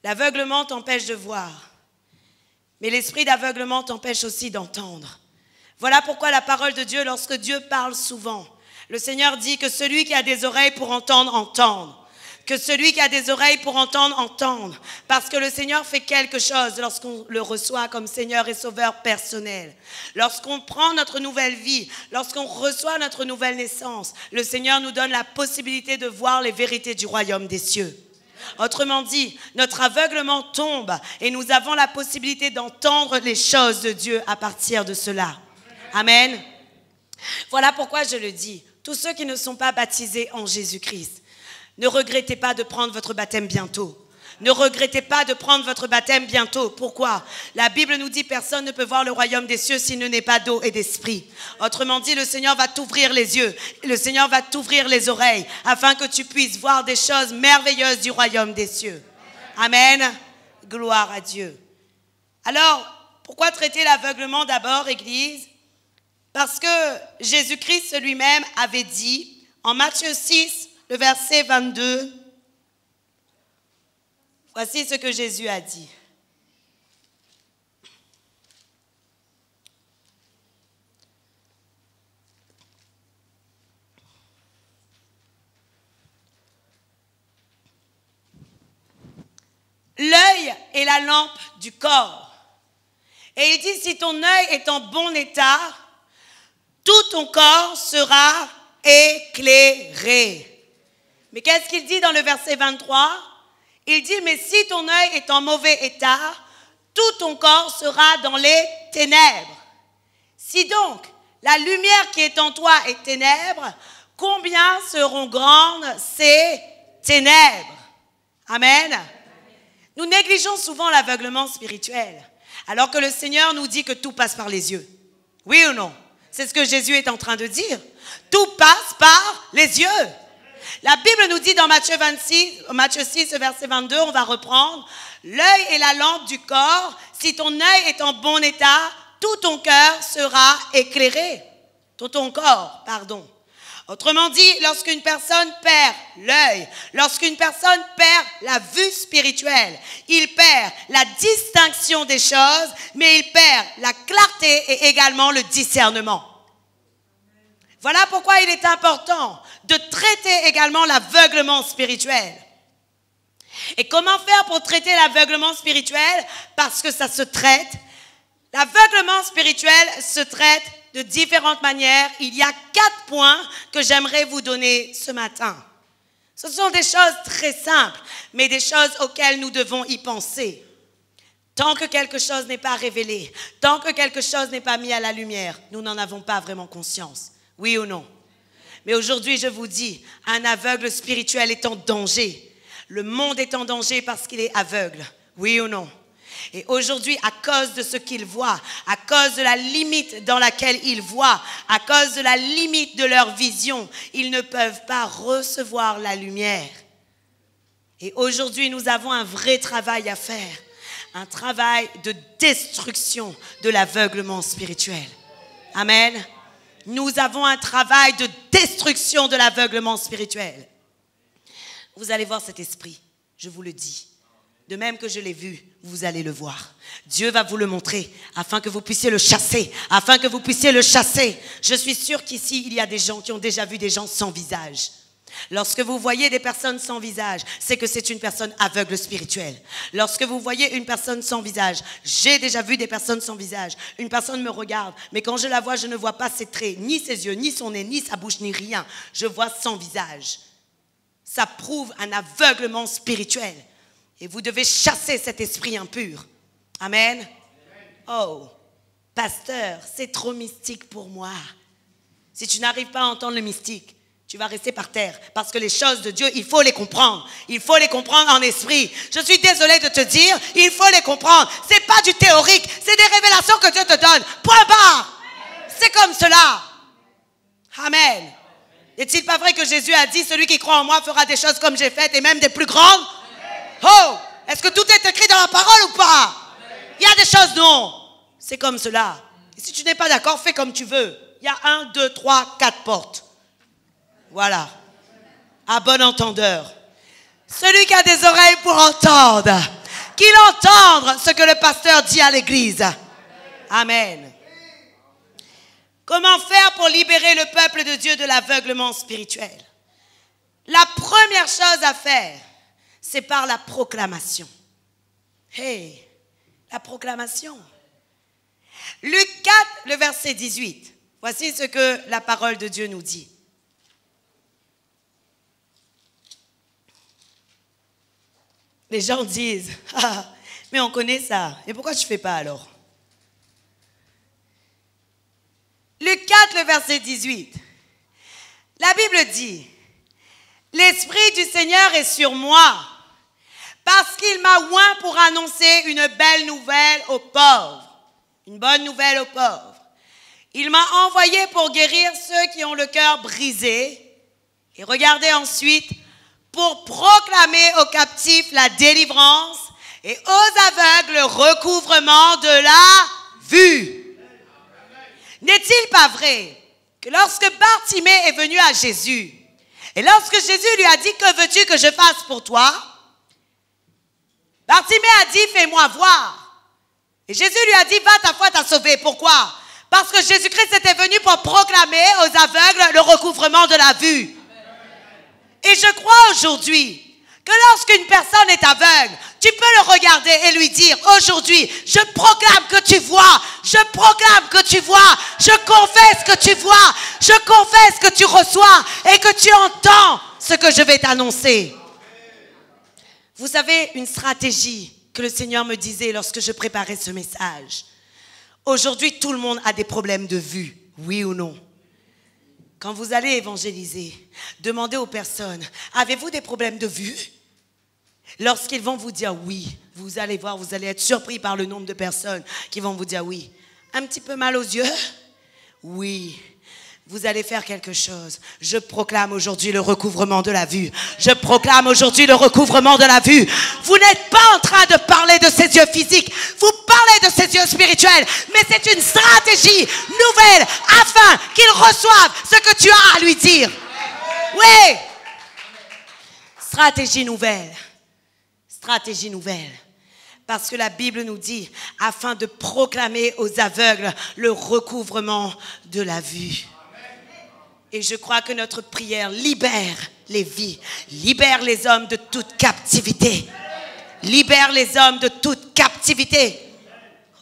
L'aveuglement t'empêche de voir, mais l'esprit d'aveuglement t'empêche aussi d'entendre. Voilà pourquoi la parole de Dieu, lorsque Dieu parle souvent, le Seigneur dit que celui qui a des oreilles pour entendre, entende. Que celui qui a des oreilles pour entendre, entende. Parce que le Seigneur fait quelque chose lorsqu'on le reçoit comme Seigneur et Sauveur personnel. Lorsqu'on prend notre nouvelle vie, lorsqu'on reçoit notre nouvelle naissance, le Seigneur nous donne la possibilité de voir les vérités du royaume des cieux. Autrement dit, notre aveuglement tombe et nous avons la possibilité d'entendre les choses de Dieu à partir de cela. Amen. Voilà pourquoi je le dis. Tous ceux qui ne sont pas baptisés en Jésus-Christ, ne regrettez pas de prendre votre baptême bientôt. Ne regrettez pas de prendre votre baptême bientôt. Pourquoi? La Bible nous dit personne ne peut voir le royaume des cieux s'il n'est pas d'eau et d'esprit. Autrement dit, le Seigneur va t'ouvrir les yeux. Le Seigneur va t'ouvrir les oreilles afin que tu puisses voir des choses merveilleuses du royaume des cieux. Amen. Gloire à Dieu. Alors, pourquoi traiter l'aveuglement d'abord, Église? Parce que Jésus-Christ lui-même avait dit en Matthieu 6, le verset 22, voici ce que Jésus a dit. L'œil est la lampe du corps. Et il dit, si ton œil est en bon état, tout ton corps sera éclairé. Mais qu'est-ce qu'il dit dans le verset 23? Il dit, mais si ton œil est en mauvais état, tout ton corps sera dans les ténèbres. Si donc la lumière qui est en toi est ténèbres, combien seront grandes ces ténèbres? Amen. Nous négligeons souvent l'aveuglement spirituel, alors que le Seigneur nous dit que tout passe par les yeux. Oui ou non? C'est ce que Jésus est en train de dire. Tout passe par les yeux. La Bible nous dit dans Matthieu 6, verset 22, on va reprendre. L'œil est la lampe du corps. Si ton œil est en bon état, tout ton cœur sera éclairé. Tout ton corps, pardon. Autrement dit, lorsqu'une personne perd l'œil, lorsqu'une personne perd la vue spirituelle, il perd la distinction des choses, mais il perd la clarté et également le discernement. Voilà pourquoi il est important de traiter également l'aveuglement spirituel. Et comment faire pour traiter l'aveuglement spirituel? Parce que ça se traite. L'aveuglement spirituel se traite de différentes manières. Il y a 4 points que j'aimerais vous donner ce matin. Ce sont des choses très simples, mais des choses auxquelles nous devons y penser. Tant que quelque chose n'est pas révélé, tant que quelque chose n'est pas mis à la lumière, nous n'en avons pas vraiment conscience. Oui ou non? Mais aujourd'hui, je vous dis, un aveugle spirituel est en danger. Le monde est en danger parce qu'il est aveugle. Oui ou non? Et aujourd'hui, à cause de ce qu'ils voient, à cause de la limite dans laquelle ils voient, à cause de la limite de leur vision, ils ne peuvent pas recevoir la lumière. Et aujourd'hui, nous avons un vrai travail à faire, un travail de destruction de l'aveuglement spirituel. Amen. Nous avons un travail de destruction de l'aveuglement spirituel. Vous allez voir cet esprit, je vous le dis. De même que je l'ai vu, vous allez le voir. Dieu va vous le montrer afin que vous puissiez le chasser, afin que vous puissiez le chasser. Je suis sûre qu'ici, il y a des gens qui ont déjà vu des gens sans visage. Lorsque vous voyez des personnes sans visage, c'est que c'est une personne aveugle spirituelle. Lorsque vous voyez une personne sans visage, j'ai déjà vu des personnes sans visage. Une personne me regarde, mais quand je la vois, je ne vois pas ses traits, ni ses yeux, ni son nez, ni sa bouche, ni rien. Je vois sans visage. Ça prouve un aveuglement spirituel. Et vous devez chasser cet esprit impur. Amen. Oh, pasteur, c'est trop mystique pour moi. Si tu n'arrives pas à entendre le mystique, tu vas rester par terre. Parce que les choses de Dieu, il faut les comprendre. Il faut les comprendre en esprit. Je suis désolée de te dire, il faut les comprendre. Ce n'est pas du théorique, c'est des révélations que Dieu te donne. Point barre. C'est comme cela. Amen. N'est-il pas vrai que Jésus a dit, celui qui croit en moi fera des choses comme j'ai faites et même des plus grandes? Oh, est-ce que tout est écrit dans la parole ou pas? Il y a des choses, non. C'est comme cela. Et si tu n'es pas d'accord, fais comme tu veux. Il y a 1, 2, 3, 4 portes. Voilà. À bon entendeur. Celui qui a des oreilles pour entendre, qu'il entende ce que le pasteur dit à l'église. Amen. Comment faire pour libérer le peuple de Dieu de l'aveuglement spirituel? La première chose à faire, c'est par la proclamation. Hey, la proclamation. Luc 4, le verset 18. Voici ce que la parole de Dieu nous dit. Les gens disent, ah, mais on connaît ça. Et pourquoi tu ne fais pas alors? Luc 4, le verset 18. La Bible dit, l'Esprit du Seigneur est sur moi, parce qu'il m'a oint pour annoncer une belle nouvelle aux pauvres. Une bonne nouvelle aux pauvres. Il m'a envoyé pour guérir ceux qui ont le cœur brisé. Et regardez ensuite, pour proclamer aux captifs la délivrance et aux aveugles le recouvrement de la vue. N'est-il pas vrai que lorsque Bartimée est venu à Jésus, et lorsque Jésus lui a dit, que veux-tu que je fasse pour toi? Bartimée a dit, fais-moi voir. Et Jésus lui a dit, va, ta foi t'a sauvé. Pourquoi? Parce que Jésus-Christ était venu pour proclamer aux aveugles le recouvrement de la vue. Et je crois aujourd'hui que lorsqu'une personne est aveugle, tu peux le regarder et lui dire, aujourd'hui, je proclame que tu vois, je proclame que tu vois, je confesse que tu vois, je confesse que tu reçois et que tu entends ce que je vais t'annoncer. Vous savez, une stratégie que le Seigneur me disait lorsque je préparais ce message. Aujourd'hui, tout le monde a des problèmes de vue, oui ou non? Quand vous allez évangéliser, demandez aux personnes, avez-vous des problèmes de vue? Lorsqu'ils vont vous dire oui, vous allez voir, vous allez être surpris par le nombre de personnes qui vont vous dire oui. Un petit peu mal aux yeux? Oui. Vous allez faire quelque chose. Je proclame aujourd'hui le recouvrement de la vue. Je proclame aujourd'hui le recouvrement de la vue. Vous n'êtes pas en train de parler de ses yeux physiques. Vous parlez de ses yeux spirituels. Mais c'est une stratégie nouvelle afin qu'il reçoive ce que tu as à lui dire. Oui. Stratégie nouvelle. Stratégie nouvelle. Parce que la Bible nous dit, afin de proclamer aux aveugles le recouvrement de la vue. Et je crois que notre prière libère les vies, libère les hommes de toute captivité. Libère les hommes de toute captivité.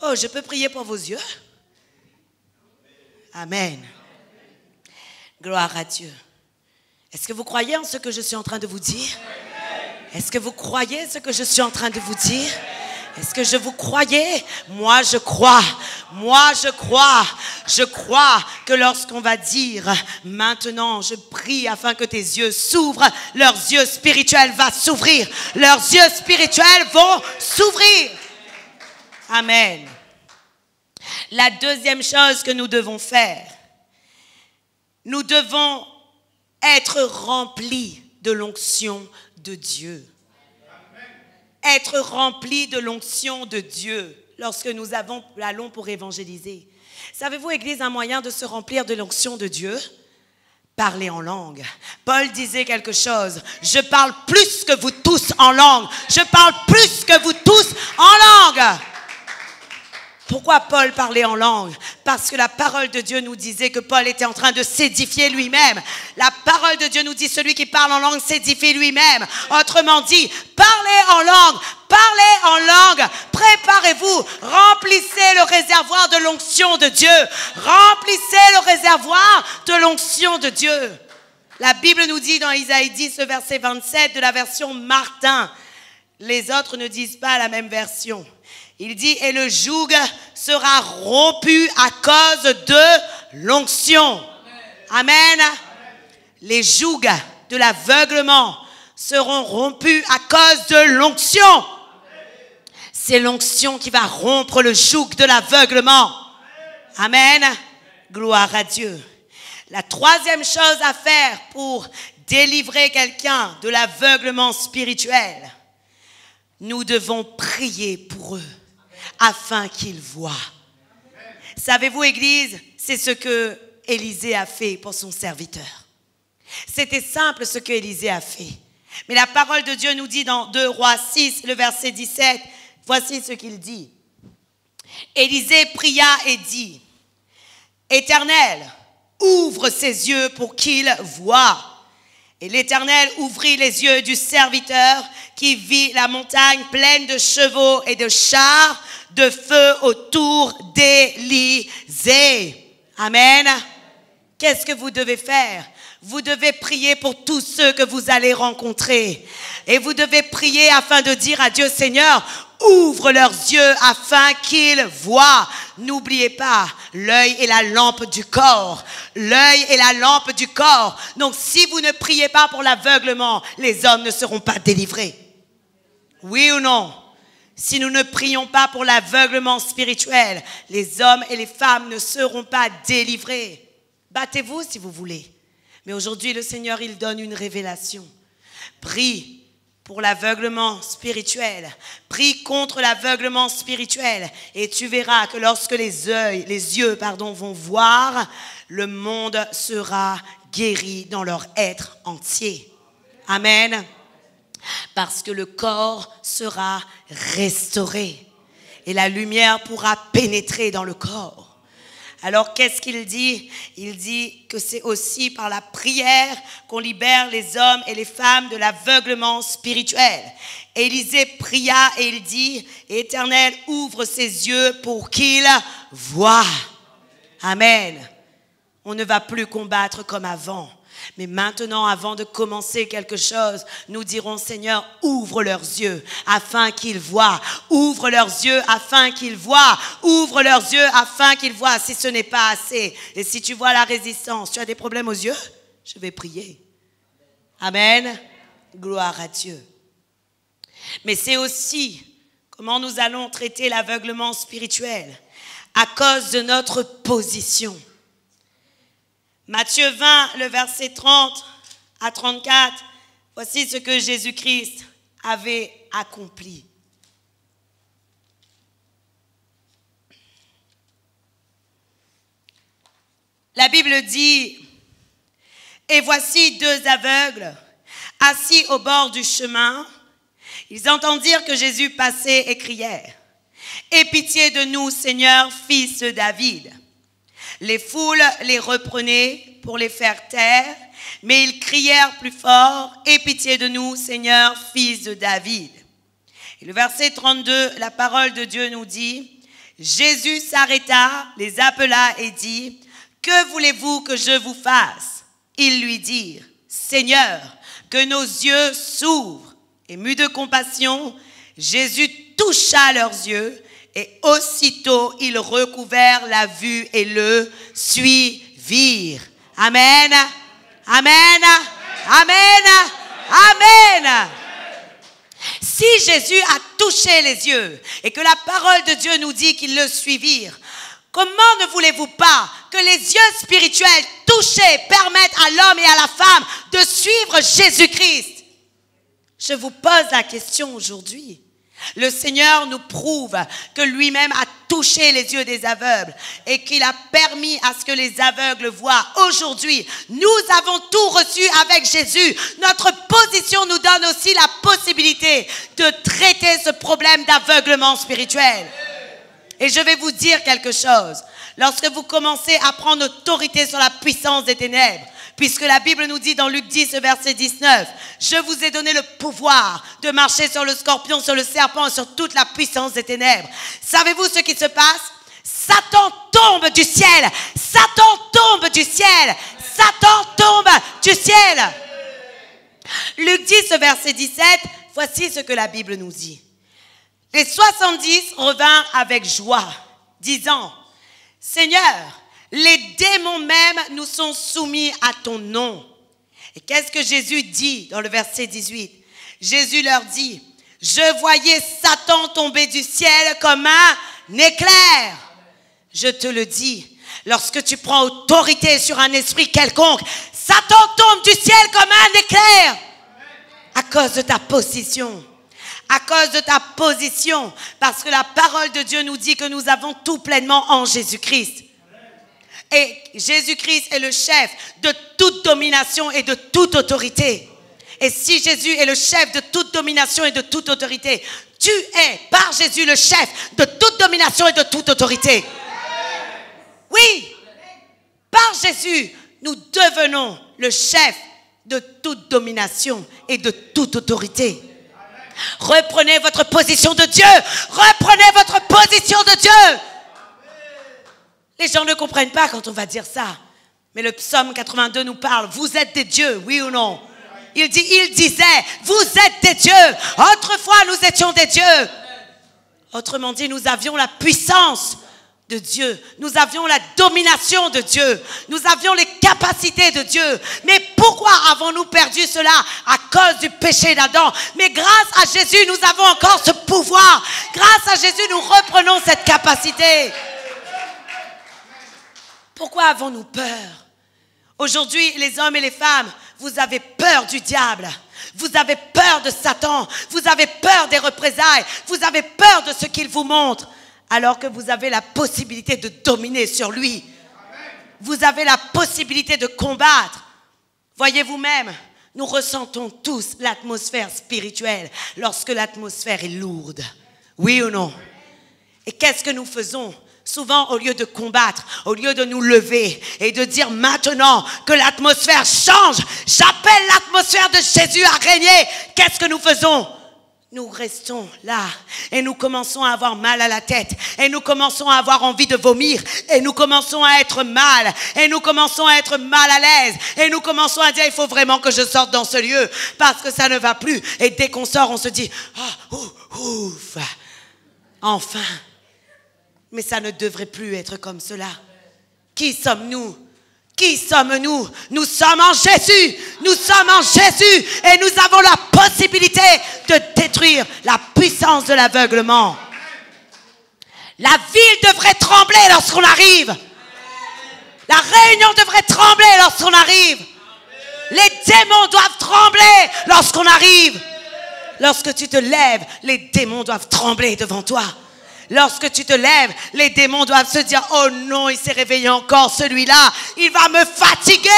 Oh, je peux prier pour vos yeux? Amen. Gloire à Dieu. Est-ce que vous croyez en ce que je suis en train de vous dire? Est-ce que vous croyez ce que je suis en train de vous dire? Est-ce que vous croyez? Moi, je crois. Moi, je crois. Je crois que lorsqu'on va dire, maintenant, je prie afin que tes yeux s'ouvrent, leurs yeux spirituels vont s'ouvrir. Leurs yeux spirituels vont s'ouvrir. Amen. La deuxième chose que nous devons faire, nous devons être remplis de l'onction de Dieu. Être remplis de l'onction de Dieu lorsque nous allons pour évangéliser. Savez-vous, Église, un moyen de se remplir de l'onction de Dieu? Parler en langue. Paul disait quelque chose. Je parle plus que vous tous en langue. Je parle plus que vous tous en langue. Pourquoi Paul parlait en langue? Parce que la parole de Dieu nous disait que Paul était en train de s'édifier lui-même. La parole de Dieu nous dit, celui qui parle en langue s'édifie lui-même. Autrement dit, parlez en langue, préparez-vous, remplissez le réservoir de l'onction de Dieu. Remplissez le réservoir de l'onction de Dieu. La Bible nous dit dans Isaïe 10, verset 27 de la version Martin. Les autres ne disent pas la même version. Il dit, et le joug sera rompu à cause de l'onction. Amen. Les jougs de l'aveuglement seront rompus à cause de l'onction. C'est l'onction qui va rompre le joug de l'aveuglement. Amen. Gloire à Dieu. La troisième chose à faire pour délivrer quelqu'un de l'aveuglement spirituel, nous devons prier pour eux afin qu'ils voient. Savez-vous, Église, c'est ce que Élisée a fait pour son serviteur. C'était simple ce que Élisée a fait. Mais la parole de Dieu nous dit dans 2 Rois 6, le verset 17, voici ce qu'il dit. Élisée pria et dit, « Éternel, ouvre ses yeux pour qu'il voie. » Et l'Éternel ouvrit les yeux du serviteur qui vit la montagne pleine de chevaux et de chars de feu autour d'Élisée. Amen. Qu'est-ce que vous devez faire? Vous devez prier pour tous ceux que vous allez rencontrer. Et vous devez prier afin de dire à Dieu, Seigneur, ouvre leurs yeux afin qu'ils voient. N'oubliez pas, l'œil est la lampe du corps. L'œil est la lampe du corps. Donc si vous ne priez pas pour l'aveuglement, les hommes ne seront pas délivrés. Oui ou non? Si nous ne prions pas pour l'aveuglement spirituel, les hommes et les femmes ne seront pas délivrés. Battez-vous si vous voulez. Mais aujourd'hui, le Seigneur, il donne une révélation. Prie pour l'aveuglement spirituel. Prie contre l'aveuglement spirituel. Et tu verras que lorsque les yeux vont voir, le monde sera guéri dans leur être entier. Amen. Parce que le corps sera restauré. Et la lumière pourra pénétrer dans le corps. Alors, qu'est-ce qu'il dit? Il dit que c'est aussi par la prière qu'on libère les hommes et les femmes de l'aveuglement spirituel. Élisée pria et il dit, « Éternel, ouvre ses yeux pour qu'il voie. » Amen. On ne va plus combattre comme avant. Mais maintenant, avant de commencer quelque chose, nous dirons, Seigneur, ouvre leurs yeux afin qu'ils voient. Ouvre leurs yeux afin qu'ils voient. Ouvre leurs yeux afin qu'ils voient. Si ce n'est pas assez, et si tu vois la résistance, tu as des problèmes aux yeux, je vais prier. Amen. Gloire à Dieu. Mais c'est aussi comment nous allons traiter l'aveuglement spirituel à cause de notre position. Matthieu 20, le verset 30 à 34, voici ce que Jésus-Christ avait accompli. La Bible dit, « Et voici deux aveugles assis au bord du chemin. Ils entendirent que Jésus passait et crièrent, « Aie pitié de nous, Seigneur, fils de David. » Les foules les reprenaient pour les faire taire, mais ils crièrent plus fort, « Aie pitié de nous, Seigneur, fils de David. » Et le verset 32, la parole de Dieu nous dit, « Jésus s'arrêta, les appela et dit, « Que voulez-vous que je vous fasse ?» Ils lui dirent, « Seigneur, que nos yeux s'ouvrent. » Ému de compassion, Jésus toucha leurs yeux, et aussitôt, ils recouvrèrent la vue et le suivirent. Amen. Amen. Amen. Amen. Si Jésus a touché les yeux et que la parole de Dieu nous dit qu'ils le suivirent, comment ne voulez-vous pas que les yeux spirituels touchés permettent à l'homme et à la femme de suivre Jésus-Christ? Je vous pose la question aujourd'hui. Le Seigneur nous prouve que lui-même a touché les yeux des aveugles et qu'il a permis à ce que les aveugles voient. Aujourd'hui, nous avons tout reçu avec Jésus. Notre position nous donne aussi la possibilité de traiter ce problème d'aveuglement spirituel. Et je vais vous dire quelque chose. Lorsque vous commencez à prendre autorité sur la puissance des ténèbres, puisque la Bible nous dit dans Luc 10, verset 19, « Je vous ai donné le pouvoir de marcher sur le scorpion, sur le serpent et sur toute la puissance des ténèbres. » Savez-vous ce qui se passe? Satan tombe du ciel. Satan tombe du ciel. Satan tombe du ciel. Luc 10, verset 17, voici ce que la Bible nous dit. Les 70 revinrent avec joie, disant, « Seigneur, les démons même nous sont soumis à ton nom. » Et qu'est-ce que Jésus dit dans le verset 18? Jésus leur dit, je voyais Satan tomber du ciel comme un éclair. Je te le dis, lorsque tu prends autorité sur un esprit quelconque, Satan tombe du ciel comme un éclair. À cause de ta position. À cause de ta position. Parce que la parole de Dieu nous dit que nous avons tout pleinement en Jésus-Christ. Et Jésus-Christ est le chef de toute domination et de toute autorité. Et si Jésus est le chef de toute domination et de toute autorité, tu es par Jésus le chef de toute domination et de toute autorité. Oui, par Jésus, nous devenons le chef de toute domination et de toute autorité. Reprenez votre position de Dieu. Reprenez votre position de Dieu. Les gens ne comprennent pas quand on va dire ça. Mais le psaume 82 nous parle. Vous êtes des dieux, oui ou non? Il disait, vous êtes des dieux. Autrefois, nous étions des dieux. Autrement dit, nous avions la puissance de Dieu. Nous avions la domination de Dieu. Nous avions les capacités de Dieu. Mais pourquoi avons-nous perdu cela? À cause du péché d'Adam. Mais grâce à Jésus, nous avons encore ce pouvoir. Grâce à Jésus, nous reprenons cette capacité. Pourquoi avons-nous peur? Aujourd'hui, les hommes et les femmes, vous avez peur du diable. Vous avez peur de Satan. Vous avez peur des représailles. Vous avez peur de ce qu'il vous montre. Alors que vous avez la possibilité de dominer sur lui. Vous avez la possibilité de combattre. Voyez vous-même, nous ressentons tous l'atmosphère spirituelle lorsque l'atmosphère est lourde. Oui ou non? Et qu'est-ce que nous faisons? Souvent, au lieu de combattre, au lieu de nous lever et de dire maintenant que l'atmosphère change, j'appelle l'atmosphère de Jésus à régner. Qu'est-ce que nous faisons? Nous restons là et nous commençons à avoir mal à la tête et nous commençons à avoir envie de vomir et nous commençons à être mal et nous commençons à être mal à l'aise et nous commençons à dire il faut vraiment que je sorte dans ce lieu parce que ça ne va plus. Et dès qu'on sort, on se dit ouf, enfin. Mais ça ne devrait plus être comme cela. Qui sommes-nous? Qui sommes-nous? Nous sommes en Jésus. Nous sommes en Jésus. Et nous avons la possibilité de détruire la puissance de l'aveuglement. La ville devrait trembler lorsqu'on arrive. La Réunion devrait trembler lorsqu'on arrive. Les démons doivent trembler lorsqu'on arrive. Lorsque tu te lèves, les démons doivent trembler devant toi. Lorsque tu te lèves, les démons doivent se dire « Oh non, il s'est réveillé encore, celui-là, il va me fatiguer !»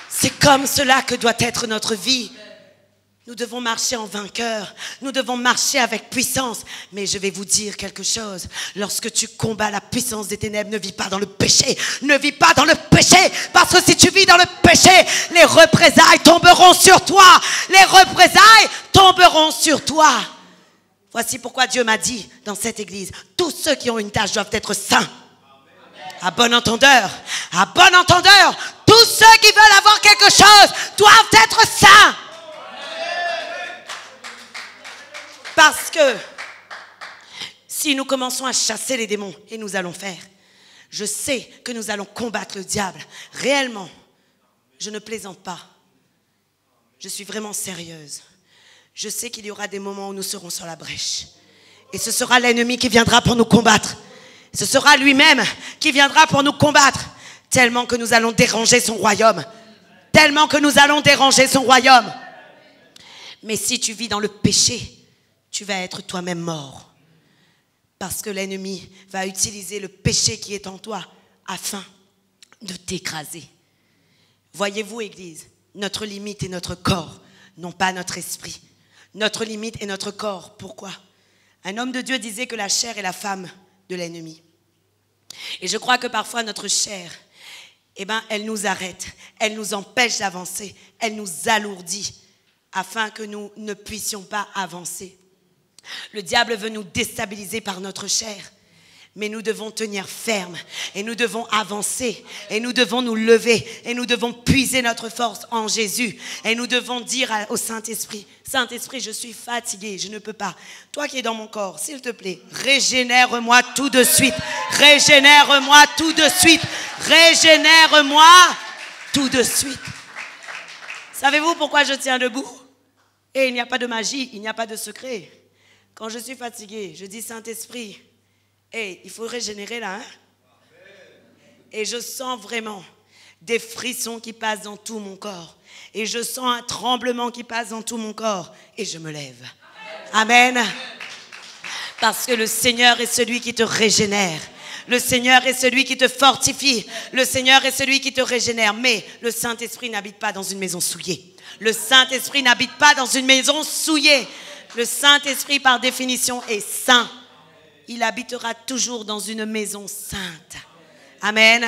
C'est comme cela que doit être notre vie. Nous devons marcher en vainqueur. Nous devons marcher avec puissance. Mais je vais vous dire quelque chose. Lorsque tu combats la puissance des ténèbres, ne vis pas dans le péché. Ne vis pas dans le péché. Parce que si tu vis dans le péché, les représailles tomberont sur toi. Les représailles tomberont sur toi. Voici pourquoi Dieu m'a dit dans cette église, tous ceux qui ont une tâche doivent être saints. À bon entendeur. À bon entendeur. Tous ceux qui veulent avoir quelque chose doivent être saints. Parce que si nous commençons à chasser les démons, et nous allons faire, je sais que nous allons combattre le diable. Réellement, je ne plaisante pas. Je suis vraiment sérieuse. Je sais qu'il y aura des moments où nous serons sur la brèche. Et ce sera l'ennemi qui viendra pour nous combattre. Ce sera lui-même qui viendra pour nous combattre. Tellement que nous allons déranger son royaume. Tellement que nous allons déranger son royaume. Mais si tu vis dans le péché, tu vas être toi-même mort. Parce que l'ennemi va utiliser le péché qui est en toi afin de t'écraser. Voyez-vous, Église, notre limite est notre corps, non pas notre esprit. Notre limite est notre corps. Pourquoi? Un homme de Dieu disait que la chair est la femme de l'ennemi. Et je crois que parfois notre chair, elle nous arrête, elle nous empêche d'avancer, elle nous alourdit afin que nous ne puissions pas avancer. Le diable veut nous déstabiliser par notre chair. Mais nous devons tenir ferme et nous devons avancer et nous devons nous lever et nous devons puiser notre force en Jésus. Et nous devons dire au Saint-Esprit, Saint-Esprit, je suis fatigué, je ne peux pas. Toi qui es dans mon corps, s'il te plaît, régénère-moi tout de suite. Régénère-moi tout de suite. Régénère-moi tout de suite. Savez-vous pourquoi je tiens debout? Et il n'y a pas de magie, il n'y a pas de secret. Quand je suis fatigué, je dis Saint-Esprit, hey, il faut régénérer là. Hein? Et je sens vraiment des frissons qui passent dans tout mon corps. Et je sens un tremblement qui passe dans tout mon corps. Et je me lève. Amen. Parce que le Seigneur est celui qui te régénère. Le Seigneur est celui qui te fortifie. Le Seigneur est celui qui te régénère. Mais le Saint-Esprit n'habite pas dans une maison souillée. Le Saint-Esprit n'habite pas dans une maison souillée. Le Saint-Esprit, par définition, est saint. Il habitera toujours dans une maison sainte. Amen.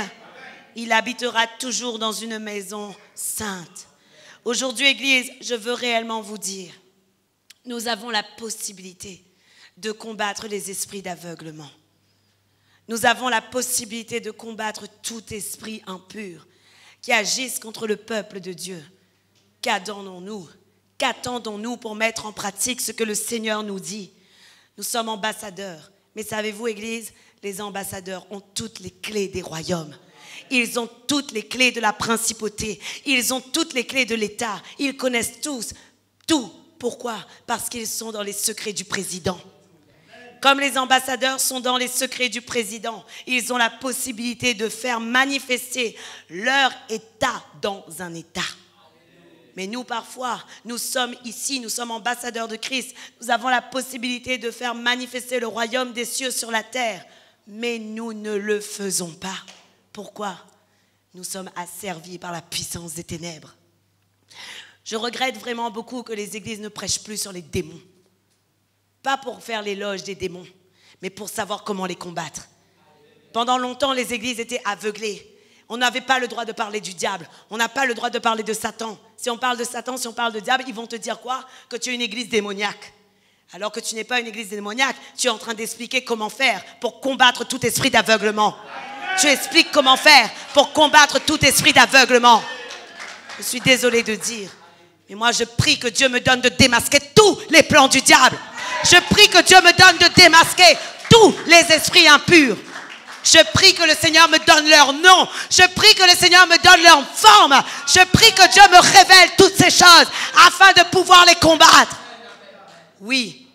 Il habitera toujours dans une maison sainte. Aujourd'hui, Église, je veux réellement vous dire, nous avons la possibilité de combattre les esprits d'aveuglement. Nous avons la possibilité de combattre tout esprit impur qui agisse contre le peuple de Dieu. Qu'attendons-nous? Qu'attendons-nous pour mettre en pratique ce que le Seigneur nous dit? Nous sommes ambassadeurs. Mais savez-vous, Église, les ambassadeurs ont toutes les clés des royaumes. Ils ont toutes les clés de la principauté. Ils ont toutes les clés de l'État. Ils connaissent tous tout. Pourquoi? Parce qu'ils sont dans les secrets du président. Comme les ambassadeurs sont dans les secrets du président, ils ont la possibilité de faire manifester leur État dans un État. Mais nous, parfois, nous sommes ici, nous sommes ambassadeurs de Christ. Nous avons la possibilité de faire manifester le royaume des cieux sur la terre. Mais nous ne le faisons pas. Pourquoi? Nous sommes asservis par la puissance des ténèbres. Je regrette vraiment beaucoup que les églises ne prêchent plus sur les démons. Pas pour faire l'éloge des démons, mais pour savoir comment les combattre. Pendant longtemps, les églises étaient aveuglées. On n'avait pas le droit de parler du diable. On n'a pas le droit de parler de Satan. Si on parle de Satan, si on parle de diable, ils vont te dire quoi? Que tu es une église démoniaque. Alors que tu n'es pas une église démoniaque, tu es en train d'expliquer comment faire pour combattre tout esprit d'aveuglement. Tu expliques comment faire pour combattre tout esprit d'aveuglement. Je suis désolée de dire, mais moi je prie que Dieu me donne de démasquer tous les plans du diable. Je prie que Dieu me donne de démasquer tous les esprits impurs. Je prie que le Seigneur me donne leur nom. Je prie que le Seigneur me donne leur forme. Je prie que Dieu me révèle toutes ces choses afin de pouvoir les combattre. Oui,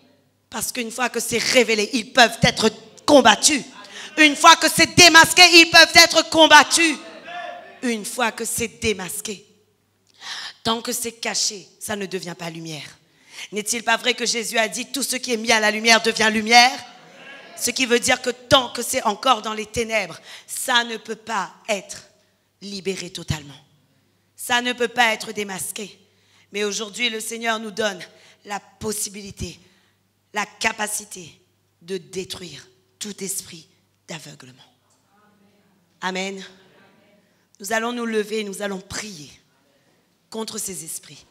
parce qu'une fois que c'est révélé, ils peuvent être combattus. Une fois que c'est démasqué, ils peuvent être combattus. Une fois que c'est démasqué. Tant que c'est caché, ça ne devient pas lumière. N'est-il pas vrai que Jésus a dit « Tout ce qui est mis à la lumière devient lumière » ? Ce qui veut dire que tant que c'est encore dans les ténèbres, ça ne peut pas être libéré totalement. Ça ne peut pas être démasqué. Mais aujourd'hui, le Seigneur nous donne la possibilité, la capacité de détruire tout esprit d'aveuglement. Amen. Nous allons nous lever, nous allons prier contre ces esprits.